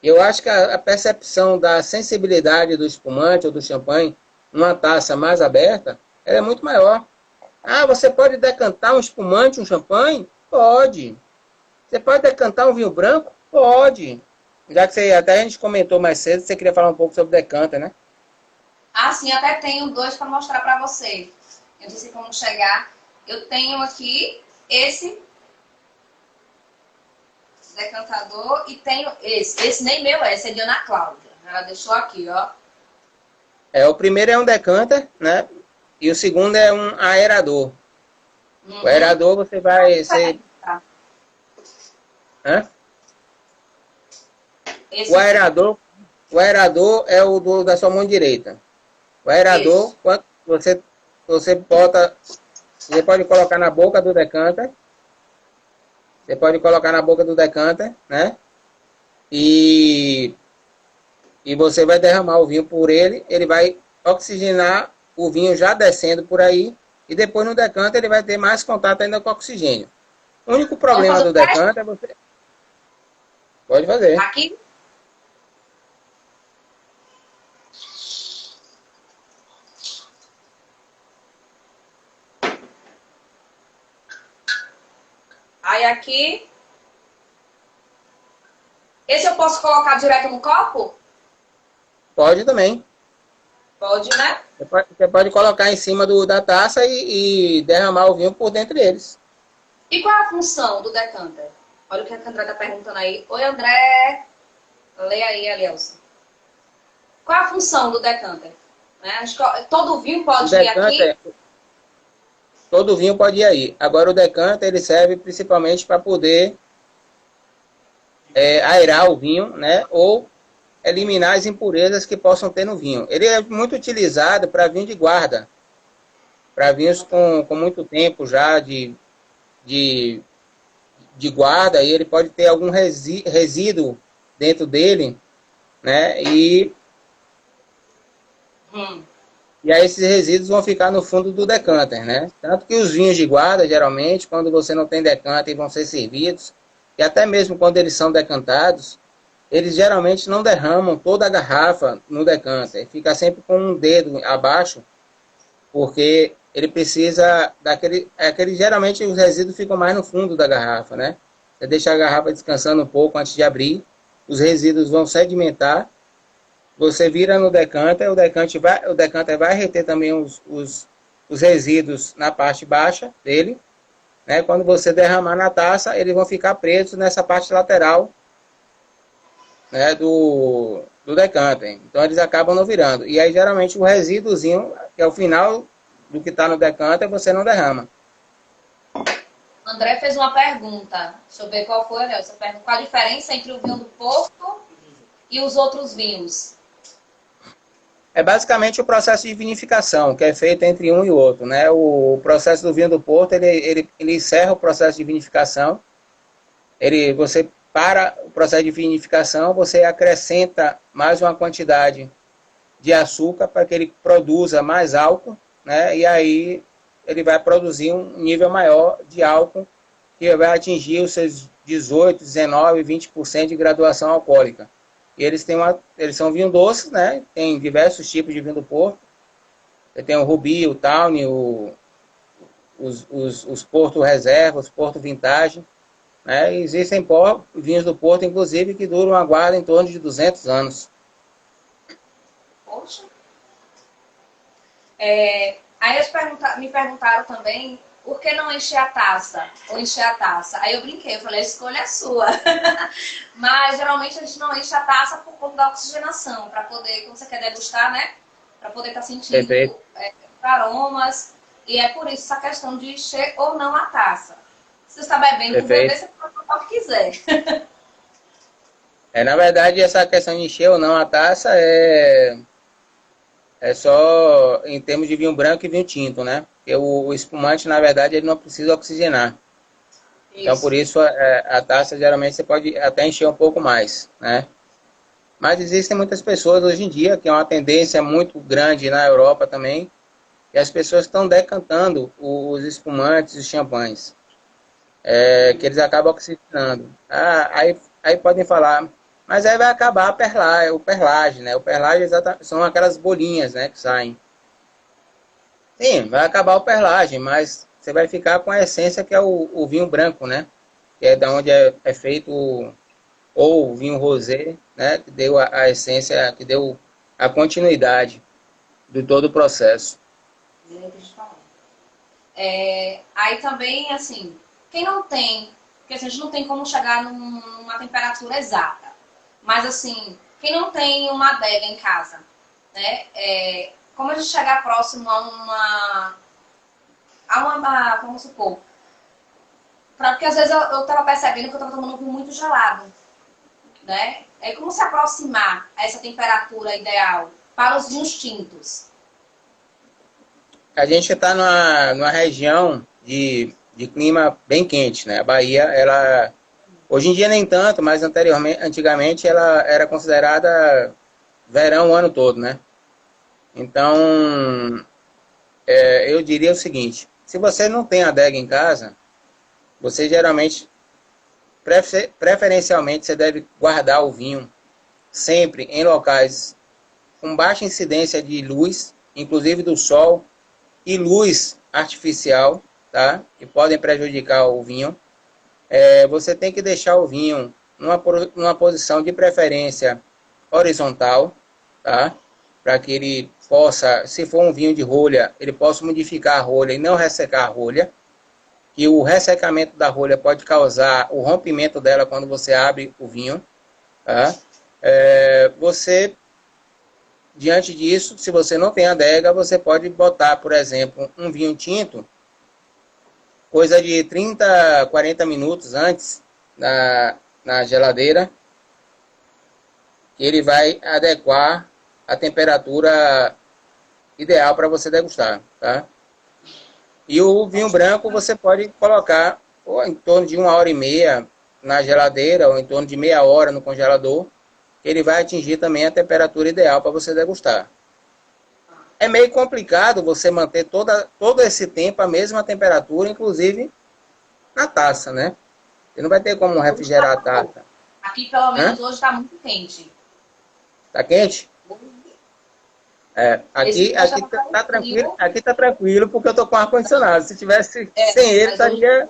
Eu acho que a percepção da sensibilidade do espumante ou do champanhe numa taça mais aberta, ela é muito maior. Você pode decantar um espumante, um champanhe? Pode. Você pode decantar um vinho branco? Pode. Já que até a gente comentou mais cedo, você queria falar um pouco sobre decanta, né? sim, até tenho dois para mostrar para você. Eu disse como chegar. Eu tenho aqui esse decantador e tenho esse. Esse nem meu é, esse é de Ana Cláudia. Ela deixou aqui, ó. O primeiro é um decanter, né? E o segundo é um aerador. O Uhum. aerador você vai... Tá. Hã? Esse O aqui. aerador, o aerador é o da sua mão direita. O aerador, Isso. quando você bota... Você pode colocar na boca do decanter. Você pode colocar na boca do decanter, né? E você vai derramar o vinho por ele vai oxigenar o vinho já descendo por aí, e depois no decanter ele vai ter mais contato ainda com o oxigênio. O único Vamos problema fazer do o teste? decanter é você... Pode fazer. Aqui. Aí aqui... Esse eu posso colocar direto no copo? Pode também. Pode, né? Você pode colocar em cima da taça e derramar o vinho por dentro deles. E qual é a função do decanter? Olha o que a André está perguntando aí. Oi, André. Lê aí, Elielson. Qual é a função do decanter? Né? Acho que todo vinho pode ir aqui. Todo vinho pode ir aí. Agora o decanter ele serve principalmente para poder aerar o vinho, né? Ou eliminar as impurezas que possam ter no vinho. Ele é muito utilizado para vinho de guarda. Para vinhos com muito tempo já de guarda, e ele pode ter algum resíduo dentro dele, né? E aí esses resíduos vão ficar no fundo do decanter, né? Tanto que os vinhos de guarda, geralmente, quando você não tem decanter, vão ser servidos, e até mesmo quando eles são decantados, eles geralmente não derramam toda a garrafa no decanter. Fica sempre com um dedo abaixo, porque ele precisa geralmente os resíduos ficam mais no fundo da garrafa, né? Você deixa a garrafa descansando um pouco antes de abrir, os resíduos vão sedimentar, você vira no decanter, o decanter vai reter também os resíduos na parte baixa dele, né? Quando você derramar na taça, eles vão ficar presos nessa parte lateral, né, do decanter. Então eles acabam não virando. E aí geralmente o resíduozinho, que é o final do que está no decanter, você não derrama. André fez uma pergunta. Deixa eu ver qual foi, Nelson. Qual a diferença entre o vinho do Porto e os outros vinhos? É basicamente o processo de vinificação, que é feito entre um e outro, né? O processo do vinho do Porto, ele encerra o processo de vinificação. Você para o processo de vinificação, você acrescenta mais uma quantidade de açúcar para que ele produza mais álcool, né? E aí ele vai produzir um nível maior de álcool, que vai atingir os seus 18, 19, 20% de graduação alcoólica. E eles são vinho doces, né? Tem diversos tipos de vinho do Porto. Tem o Rubi, o Tawny, os Porto Reserva, os Porto Vintage. Né? E existem vinhos do Porto, inclusive, que duram a guarda em torno de 200 anos. Poxa. Aí eles me perguntaram também por que não encher a taça? Ou encher a taça? Aí eu brinquei, eu falei, a escolha é sua. Mas geralmente a gente não enche a taça por conta da oxigenação, para poder, quando você quer degustar, né? Para poder estar sentindo aromas. E é por isso essa questão de encher ou não a taça. Se você está bebendo, você pode botar o que quiser. Na verdade, essa questão de encher ou não a taça é só em termos de vinho branco e vinho tinto, né? Porque o espumante, na verdade, ele não precisa oxigenar. Isso. Então, por isso, a taça, geralmente, você pode até encher um pouco mais, né? Mas existem muitas pessoas hoje em dia, que é uma tendência muito grande na Europa também, que as pessoas estão decantando os espumantes e os champanhes, que eles acabam oxigenando. Aí podem falar, mas aí vai acabar o perlage, né? O perlage são aquelas bolinhas, né, que saem. Sim, vai acabar o perlage, mas você vai ficar com a essência que é o vinho branco, né? Que é da onde é feito ou o vinho rosé, né? Que deu a essência, que deu a continuidade de todo o processo. Aí também, assim, quem não tem, porque assim, a gente não tem como chegar numa temperatura exata, mas assim, quem não tem uma adega em casa, né? Como a gente chegar próximo a uma, vamos supor, porque às vezes eu estava percebendo que eu estava tomando um vinho muito gelado, né? Como se aproximar a essa temperatura ideal para os vinhos tintos? A gente está numa região de clima bem quente, né? A Bahia, hoje em dia nem tanto, mas antigamente ela era considerada verão o ano todo, né? Então, eu diria o seguinte, se você não tem adega em casa, você geralmente, preferencialmente, você deve guardar o vinho sempre em locais com baixa incidência de luz, inclusive do sol, e luz artificial, tá? Que podem prejudicar o vinho. Você tem que deixar o vinho numa posição de preferência horizontal, tá? Para que ele possa, se for um vinho de rolha, ele possa umidificar a rolha e não ressecar a rolha. Que o ressecamento da rolha pode causar o rompimento dela quando você abre o vinho. Tá? Você, diante disso, se você não tem adega, você pode botar, por exemplo, um vinho tinto, coisa de 30, 40 minutos antes na geladeira, que ele vai adequar a temperatura ideal para você degustar, tá? E o vinho branco você pode colocar ou em torno de 1h30 na geladeira, ou em torno de meia hora no congelador, que ele vai atingir também a temperatura ideal para você degustar. É meio complicado você manter todo esse tempo a mesma temperatura, inclusive na taça, né? Você não vai ter como refrigerar a taça. Aqui, pelo menos, hoje está muito quente. Tá quente? Aqui tá tranquilo, aqui tá tranquilo porque eu tô com ar-condicionado. Se tivesse sem ele, estaria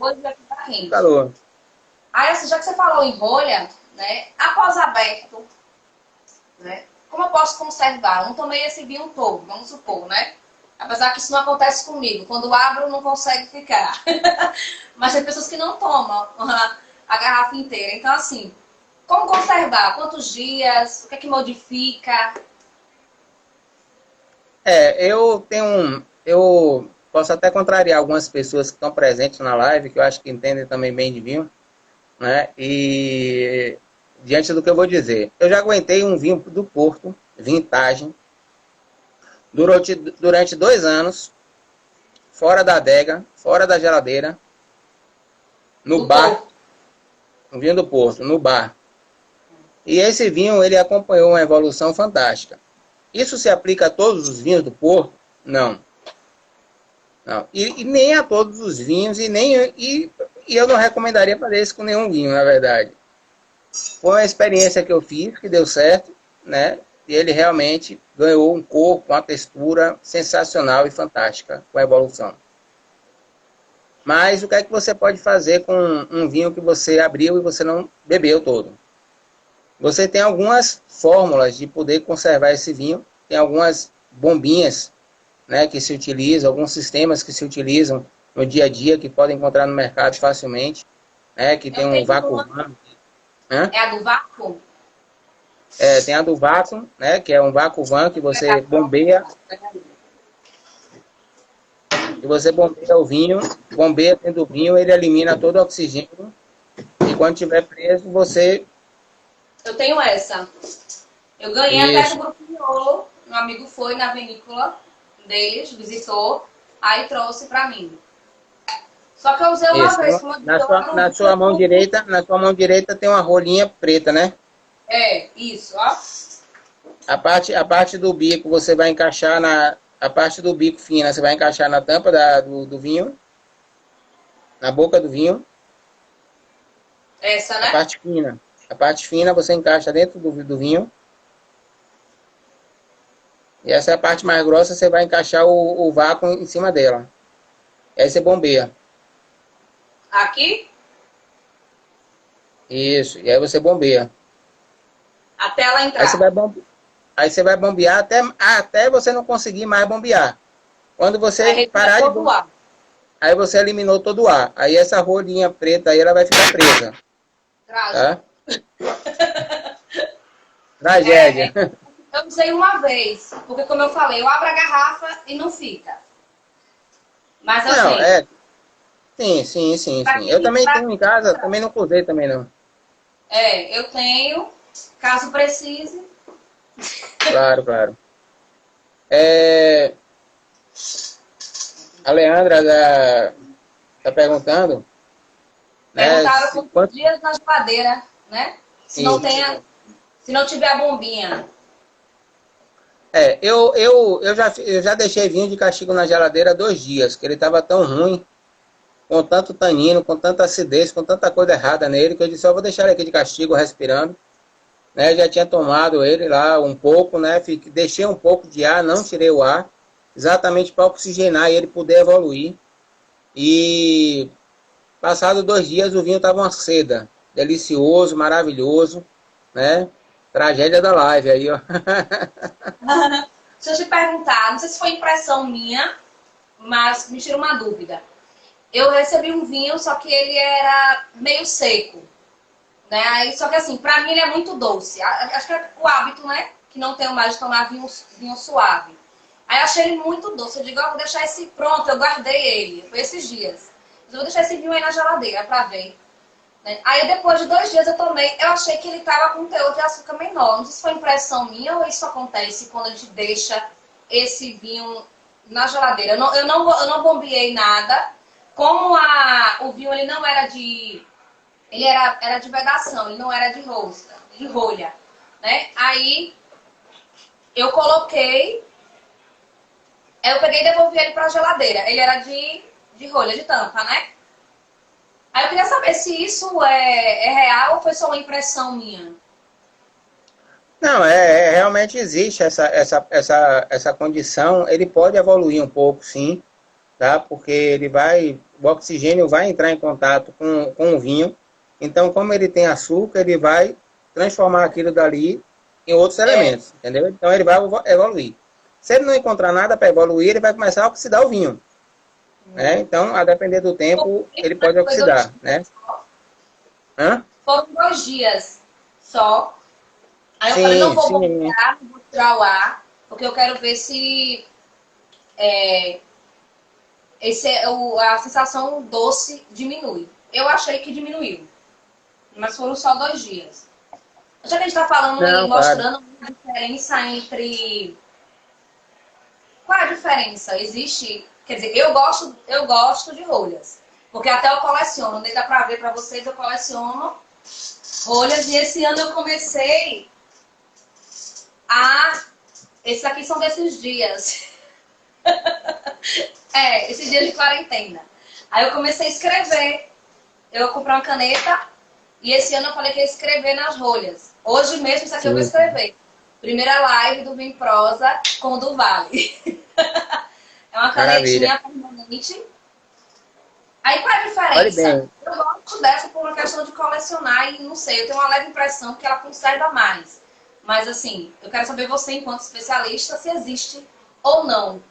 calor. Aí, assim, já que você falou em rolha, né? Após aberto, né? Como eu posso conservar? Eu não tomei esse vinho todo, vamos supor, né? Apesar que isso não acontece comigo. Quando abro, não consegue ficar. Mas tem pessoas que não tomam a garrafa inteira. Então, assim, como conservar? Quantos dias? O que é que modifica? Eu posso até contrariar algumas pessoas que estão presentes na live, que eu acho que entendem também bem de vinho, né? E diante do que eu vou dizer, eu já aguentei um vinho do Porto, vintage, durante 2 anos, fora da adega, fora da geladeira, no bar, um vinho do Porto, no bar. E esse vinho, ele acompanhou uma evolução fantástica. Isso se aplica a todos os vinhos do Porto? Não. Não. E nem a todos os vinhos, e eu não recomendaria fazer isso com nenhum vinho, na verdade. Foi uma experiência que eu fiz, que deu certo, né? E ele realmente ganhou um corpo, uma textura sensacional e fantástica com a evolução. Mas o que é que você pode fazer com um vinho que você abriu e você não bebeu todo? Você tem algumas fórmulas de poder conservar esse vinho. Tem algumas bombinhas, né, que se utilizam, alguns sistemas que se utilizam no dia a dia, que podem encontrar no mercado facilmente, né, que tem um vácuo. É a do vácuo? Tem a do vácuo, né, que é um vácuo van que você bombeia. E você bombeia o vinho, bombeia dentro do vinho, ele elimina todo o oxigênio. E quando estiver preso, você... Eu tenho essa. Eu ganhei até do Grupo Miolo. Um amigo foi na vinícola deles, visitou, aí trouxe pra mim. Só que eu usei uma vez. Na sua mão direita tem uma rolinha preta, né? Isso, ó. A parte do bico você vai encaixar a parte do bico fina, você vai encaixar na tampa do vinho, na boca do vinho. Essa, né? A parte fina você encaixa dentro do vinho. E essa é a parte mais grossa, você vai encaixar o vácuo em cima dela. E aí você bombeia. Aqui? Isso, e aí você bombeia. Até ela entrar. Aí você vai bombear até você não conseguir mais bombear. Quando você parar de bombear, aí você eliminou todo o ar. Aí essa rolinha preta aí, ela vai ficar presa. Tá? Tragédia. Eu usei uma vez, porque como eu falei, eu abro a garrafa e não fica. Mas eu sei. Sim. Eu também tenho em casa, também não usei também não. Eu tenho, caso precise. Claro. A Leandra tá perguntando. Perguntaram quantos dias na geladeira, né? Se não tiver a bombinha. Eu já deixei vinho de castigo na geladeira 2 dias, que ele estava tão ruim, com tanto tanino, com tanta acidez, com tanta coisa errada nele, que eu disse, eu vou deixar ele aqui de castigo, respirando. Né? Já tinha tomado ele lá um pouco, né? Deixei um pouco de ar, não tirei o ar, exatamente para oxigenar e ele poder evoluir. E Passado 2 dias, o vinho estava uma seda. Delicioso, maravilhoso, né? Tragédia da live aí, ó. Deixa eu te perguntar, não sei se foi impressão minha, mas me tira uma dúvida. Eu recebi um vinho, só que ele era meio seco, né? Aí, só que assim, pra mim ele é muito doce. Acho que é o hábito, né? Que não tenho mais de tomar vinho suave. Aí eu achei ele muito doce. Eu digo, vou deixar esse pronto, eu guardei ele. Foi esses dias. Eu vou deixar esse vinho aí na geladeira pra ver. Né? Aí depois de 2 dias eu tomei, eu achei que ele tava com um teor de açúcar menor. Não sei se foi impressão minha ou isso acontece quando a gente deixa esse vinho na geladeira. Eu não bombeei nada. Como o vinho ele não era de... Ele era de vedação, ele não era de rosca, de rolha. Né? Aí eu coloquei... Eu peguei e devolvi ele pra geladeira. Ele era de rolha, de tampa, né? Aí eu queria saber se isso é real ou foi só uma impressão minha. Não, realmente existe essa condição. Ele pode evoluir um pouco, sim, tá? Porque o oxigênio vai entrar em contato com o vinho. Então, como ele tem açúcar, ele vai transformar aquilo dali em outros elementos, entendeu? Então, ele vai evoluir. Se ele não encontrar nada para evoluir, ele vai começar a oxidar o vinho. Né? Então, a depender do tempo, ele pode oxidar. Né? Foram 2 dias só. Aí eu falei, não vou bombear, não vou tirar o ar, porque eu quero ver se a sensação doce diminui. Eu achei que diminuiu, mas foram só 2 dias. Já que a gente está falando e mostrando a diferença entre... Qual é a diferença? Existe... Quer dizer, eu gosto de rolhas. Porque até eu coleciono. Nem dá pra ver pra vocês, eu coleciono rolhas. E esse ano eu comecei esses aqui são desses dias. Esses dias de quarentena. Aí eu comecei a escrever. Eu comprei uma caneta. E esse ano eu falei que ia escrever nas rolhas. Hoje mesmo, isso aqui eu vou escrever. Primeira live do Vim Prosa com o do Vale. É uma canetinha permanente. Aí qual é a diferença? Eu gosto dessa por uma questão de colecionar e não sei, eu tenho uma leve impressão que ela conserva mais. Mas assim, eu quero saber você, enquanto especialista, se existe ou não.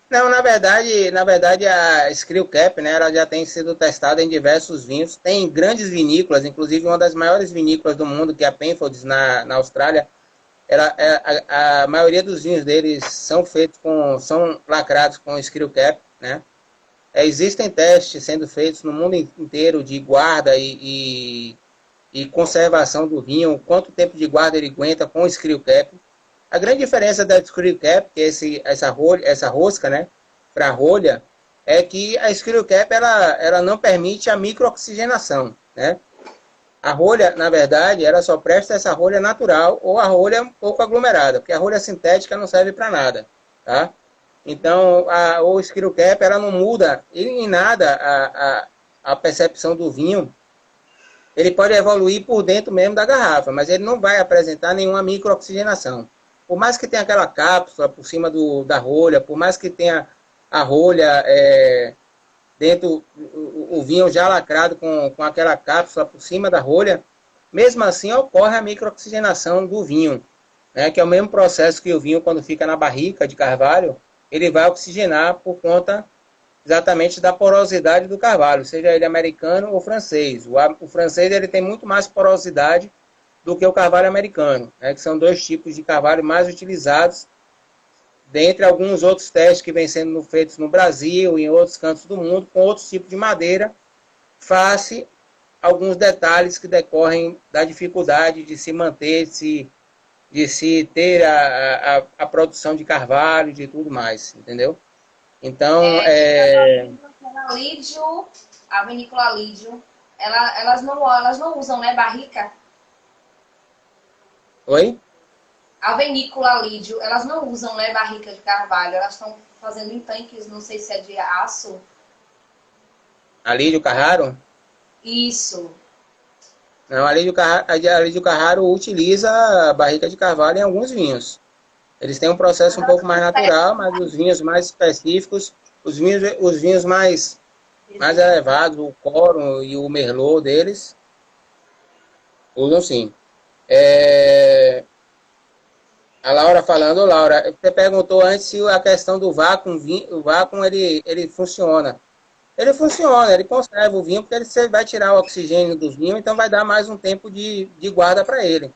Não, na verdade a Screw Cap, né, ela já tem sido testada em diversos vinhos. Tem grandes vinícolas, inclusive uma das maiores vinícolas do mundo, que é a Penfolds, na Austrália. A maioria dos vinhos deles são lacrados com Screw Cap, né? Existem testes sendo feitos no mundo inteiro de guarda e conservação do vinho, quanto tempo de guarda ele aguenta com Screw Cap. A grande diferença da Screw Cap, que é essa rosca, né, para rolha, é que a Screw Cap ela não permite a microoxigenação, né? A rolha, na verdade, ela só presta essa rolha natural ou a rolha um pouco aglomerada, porque a rolha sintética não serve para nada, tá? Então, o Screw Cap, ela não muda em nada a percepção do vinho. Ele pode evoluir por dentro mesmo da garrafa, mas ele não vai apresentar nenhuma microoxigenação. Por mais que tenha aquela cápsula por cima da rolha, por mais que tenha a rolha dentro, o vinho já lacrado com aquela cápsula por cima da rolha, mesmo assim ocorre a microoxigenação do vinho, né, que é o mesmo processo que o vinho, quando fica na barrica de carvalho, ele vai oxigenar por conta exatamente da porosidade do carvalho, seja ele americano ou francês. O francês ele tem muito mais porosidade do que o carvalho americano, né, que são 2 tipos de carvalho mais utilizados, dentre alguns outros testes que vêm sendo feitos no Brasil e em outros cantos do mundo, com outros tipos de madeira, face alguns detalhes que decorrem da dificuldade de se manter, de se ter a produção de carvalho, de tudo mais, entendeu? Então, a vinícola Lídio, elas não usam, né, barrica? Oi? A vinícola Lídio, elas não usam, né, barrica de carvalho, elas estão fazendo em tanques, não sei se é de aço. A Lídio Carraro? Isso. Não, a Lídio Carraro utiliza a barrica de carvalho em alguns vinhos. Eles têm um processo um pouco mais natural, mas os vinhos mais específicos, os vinhos mais mais elevados, o Corum e o Merlot deles, usam sim. É, a Laura falando, ô Laura, você perguntou antes se a questão do vácuo, o vácuo ele funciona. Ele funciona, ele conserva o vinho, porque você vai tirar o oxigênio do vinho, então vai dar mais um tempo de guarda para ele.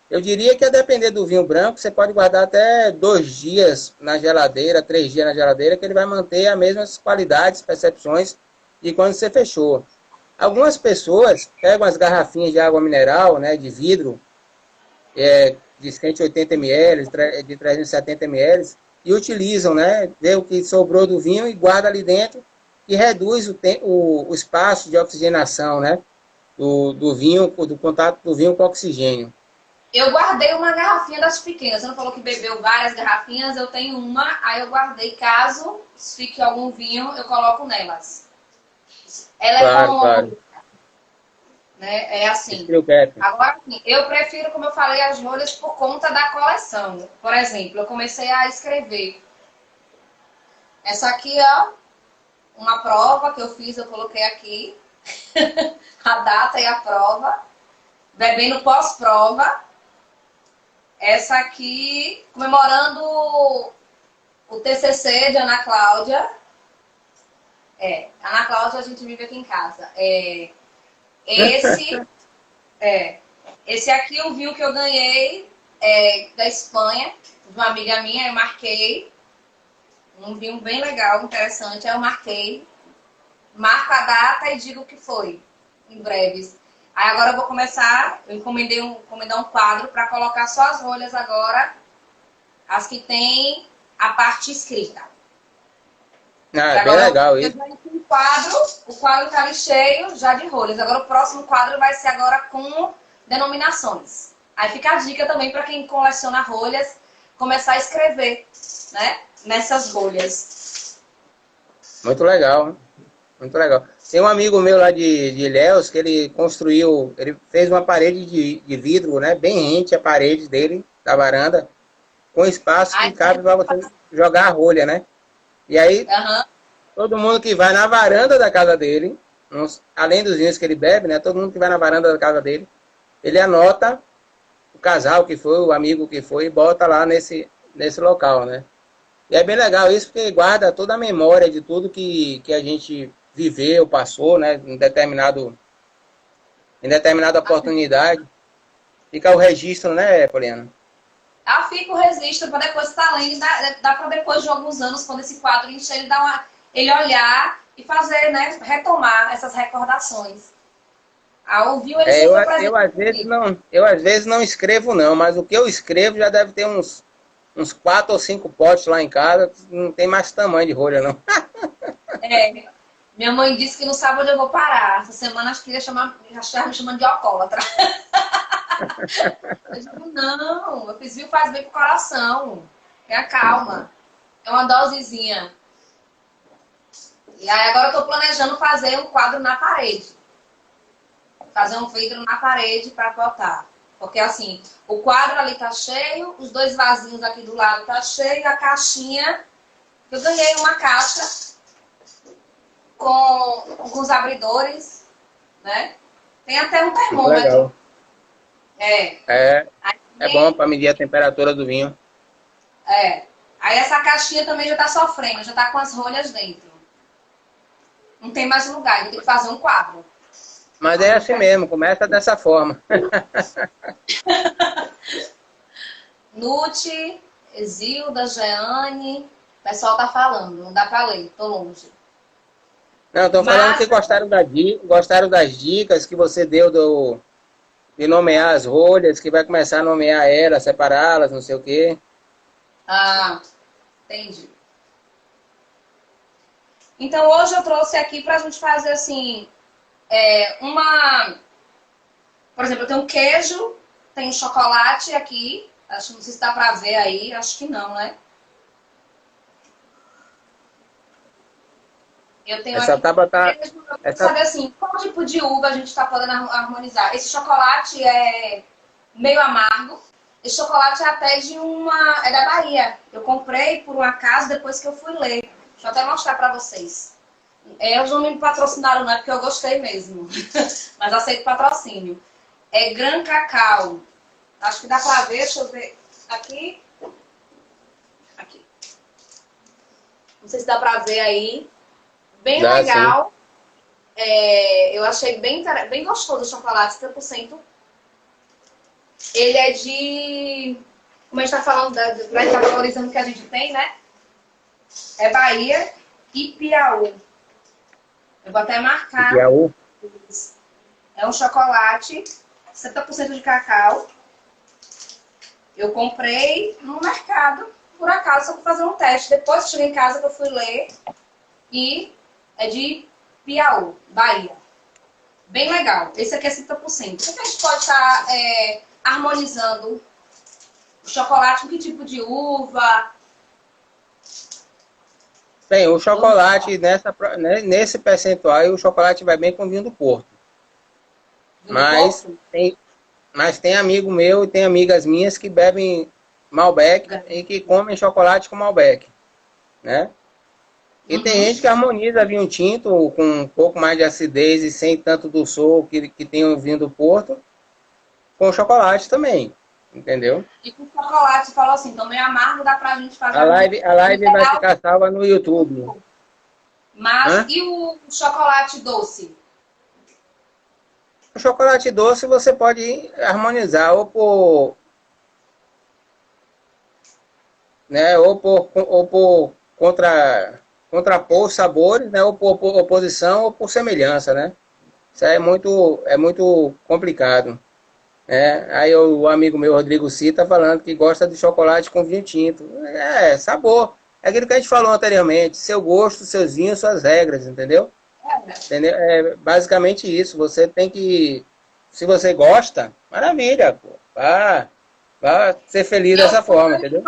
Eu diria que a depender do vinho branco, você pode guardar até 2 dias na geladeira, 3 dias na geladeira, que ele vai manter as mesmas qualidades, percepções de quando você fechou. Algumas pessoas pegam as garrafinhas de água mineral, né, de vidro, de 180 ml, de 370 ml, e utilizam, né, vê o que sobrou do vinho e guarda ali dentro e reduz o espaço de oxigenação, né, do vinho, do contato do vinho com o oxigênio. Eu guardei uma garrafinha das pequenas. Você não falou que bebeu várias garrafinhas? Eu tenho uma, aí eu guardei. Caso fique algum vinho, eu coloco nelas. Ela é Claro, econômica, claro. né? É assim. Escrevete. Agora, assim, eu prefiro, como eu falei, as rolhas por conta da coleção. Por exemplo, eu comecei a escrever. Essa aqui, ó, uma prova que eu fiz, eu coloquei aqui. A data e a prova. Bebendo pós-prova. Essa aqui, comemorando o TCC de Ana Cláudia. Ana Cláudia, a gente vive aqui em casa. Esse, esse aqui é um vinho que eu ganhei da Espanha, de uma amiga minha, eu marquei. Um vinho bem legal, interessante, eu marquei. Marco a data e digo o que foi, em breves. Aí agora eu vou começar, eu encomendei um quadro para colocar só as rolhas agora, as que tem a parte escrita. Ah, é bem legal isso. O quadro tá ali cheio já de rolhas. Agora o próximo quadro vai ser agora com denominações. Aí fica a dica também para quem coleciona rolhas, começar a escrever, né, nessas rolhas. Muito legal, muito legal. Tem um amigo meu lá de Ilhéus que ele construiu, ele fez uma parede de vidro, né, bem rente a parede dele, da varanda, com espaço que cabe para você jogar a rolha, né? E aí, todo mundo que vai na varanda da casa dele, além dos vinhos que ele bebe, né, todo mundo que vai na varanda da casa dele, ele anota o casal que foi, o amigo que foi, e bota lá nesse local, né? E é bem legal isso, porque guarda toda a memória de tudo que a gente viveu, passou, né? Em determinada oportunidade. Fica o registro, né, Poliana? Fica o registro para depois estar lendo. Dá para depois de alguns anos, quando esse quadro encher, ele olhar e fazer, né? Retomar essas recordações. Ouviu ele Eu, sempre presente. eu às vezes não escrevo não, mas o que eu escrevo já deve ter uns 4 ou 5 potes lá em casa, não tem mais tamanho de rolha, não. Minha mãe disse que não sabe onde eu vou parar. Essa semana acho que já estava me chamando de alcoólatra. Eu digo, não, eu fiz vinho faz bem pro coração. Tenha calma. É uma dosezinha. E aí agora eu tô planejando fazer um quadro na parede. Fazer um vidro na parede para botar. Porque assim, o quadro ali tá cheio, os 2 vasinhos aqui do lado tá cheio, a caixinha. Eu ganhei uma caixa com alguns abridores, né? Tem até um termômetro. Legal. É bom para medir a temperatura do vinho. Aí essa caixinha também já tá sofrendo, já tá com as rolhas dentro. Não tem mais lugar, eu tenho que fazer um quadro. Mas é assim mesmo, começa dessa forma. Nute, Exilda, Jeane, o pessoal tá falando, não dá pra ler, tô longe. Não, estão falando que gostaram das dicas que você deu de nomear as rolhas, que vai começar a nomear elas, separá-las, não sei o quê. Entendi. Então hoje eu trouxe aqui pra gente fazer assim, por exemplo, eu tenho queijo, tenho chocolate aqui, acho, não sei se dá pra ver aí, acho que não, né? Eu tenho Essa aqui tábua tá... sabe assim, qual tipo de uva a gente está podendo harmonizar? Esse chocolate é meio amargo. Esse chocolate é até é da Bahia. Eu comprei por um acaso depois que eu fui ler. Deixa eu até mostrar para vocês. Eles não me patrocinaram, não é porque eu gostei mesmo. Mas aceito patrocínio. É Gran Cacau. Acho que dá pra ver, deixa eu ver. Aqui. Aqui. Não sei se dá pra ver aí. Bem Dá, legal. Eu achei bem gostoso o chocolate, 70%. Ele é de... Como a gente tá falando, pra estar valorizando o que a gente tem, né? É Bahia e Piauí. Eu vou até marcar. Piauí. É um chocolate, 70% de cacau. Eu comprei no mercado, por acaso, só para fazer um teste. Depois que cheguei em casa, que eu fui ler. E é de Piauí, Bahia. Bem legal. Esse aqui é 50%. O que a gente pode estar harmonizando o chocolate com que tipo de uva? Bem, o chocolate, nesse percentual, aí, o chocolate vai bem com vinho do Porto. Mas tem amigo meu e tem amigas minhas que bebem Malbec e que comem chocolate com Malbec, né? E tem gente que harmoniza vinho tinto com um pouco mais de acidez e sem tanto doçor que tem o vinho do Porto com chocolate também, entendeu? E com chocolate, falou assim, então meio amargo dá pra gente fazer... A live vai ficar salva no YouTube. Mas, e o chocolate doce? O chocolate doce você pode harmonizar ou por contrapor os sabores, né? Ou por oposição ou por semelhança, né? Isso é muito complicado. Aí o amigo meu, Rodrigo C, tá falando que gosta de chocolate com vinho tinto. Sabor. É aquilo que a gente falou anteriormente. Seu gosto, seus vinhos, suas regras, entendeu? Entendeu? É basicamente isso. Você tem que... Se você gosta, maravilha, pô. Vá ser feliz dessa forma, entendeu?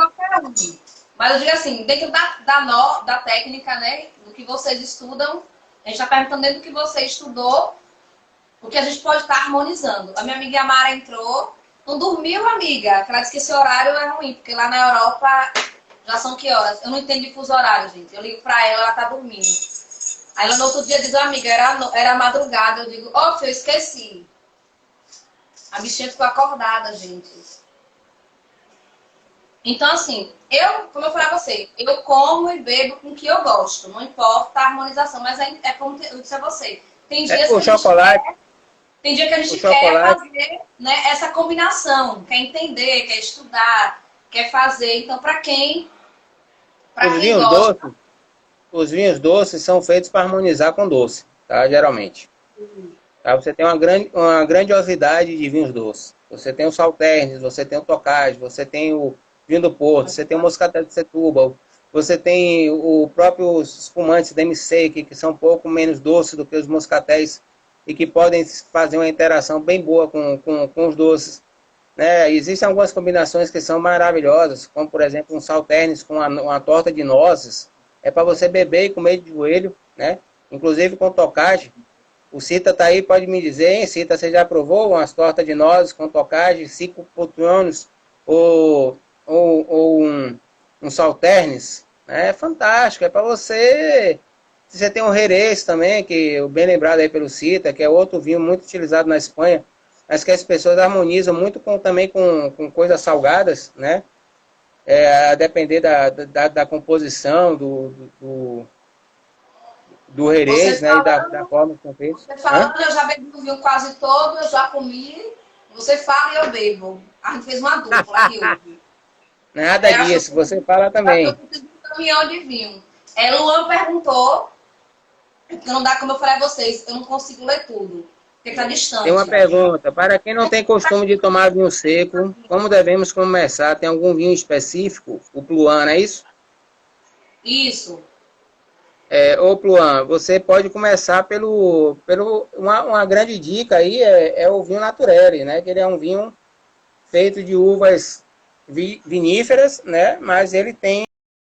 Mas eu digo assim, dentro da técnica, né? Do que vocês estudam, a gente está perguntando dentro do que você estudou, o que a gente pode estar harmonizando. A minha amiga Yamara entrou, não dormiu, amiga, que ela disse que esse horário é ruim, porque lá na Europa já são que horas? Eu não entendo de fuso horário, gente. Eu ligo pra ela tá dormindo. Aí ela no outro dia diz, amiga, era madrugada. Eu digo, eu esqueci. A bichinha ficou acordada, gente. Então, assim, como eu falei a você, eu como e bebo com o que eu gosto. Não importa a harmonização, mas é como eu disse a você. Tem dias que tem dia que a gente quer fazer, né, essa combinação, quer entender, quer estudar, quer fazer. Então, para quem gosta... Os vinhos doces são feitos para harmonizar com doce, tá? Geralmente. Tá? Você tem uma grandiosidade de vinhos doces. Você tem o Sauternes, você tem o Tocage, você tem o vinho do Porto, você tem o Moscatel de Setúbal, você tem o próprio espumantes da MC, que são um pouco menos doces do que os moscatéis e que podem fazer uma interação bem boa com os doces. Né? Existem algumas combinações que são maravilhosas, como, por exemplo, um Sauternes com uma torta de nozes. É para você beber e comer de joelho, né? Inclusive com Tocage. O Cita tá aí, pode me dizer, hein, Cita, você já provou umas tortas de nozes com Tocage, 5 potionos ou um Sauternes? É fantástico, é para você... Você tem um Jerez também, que bem lembrado aí pelo Cita, que é outro vinho muito utilizado na Espanha, mas que as pessoas harmonizam muito também com coisas salgadas, né? A depender da composição do Jerez, né? E da forma que são feitos. Você falando, eu já bebi o vinho quase todo, eu já comi. Você fala e eu bebo. A gente fez uma dupla aqui hoje. Nada disso, você fala também. Eu fiz um caminhão de vinho. Luan perguntou, porque não dá, como eu falei a vocês, eu não consigo ler tudo. Porque está distante. Tem uma pergunta. Para quem não tem costume de tomar vinho seco, como devemos começar? Tem algum vinho específico? O Pluan, não é isso? Isso. Ô Pluan, você pode começar uma grande dica aí é o vinho Naturelli, né? Que ele é um vinho feito de uvas viníferas, né? Mas ele tem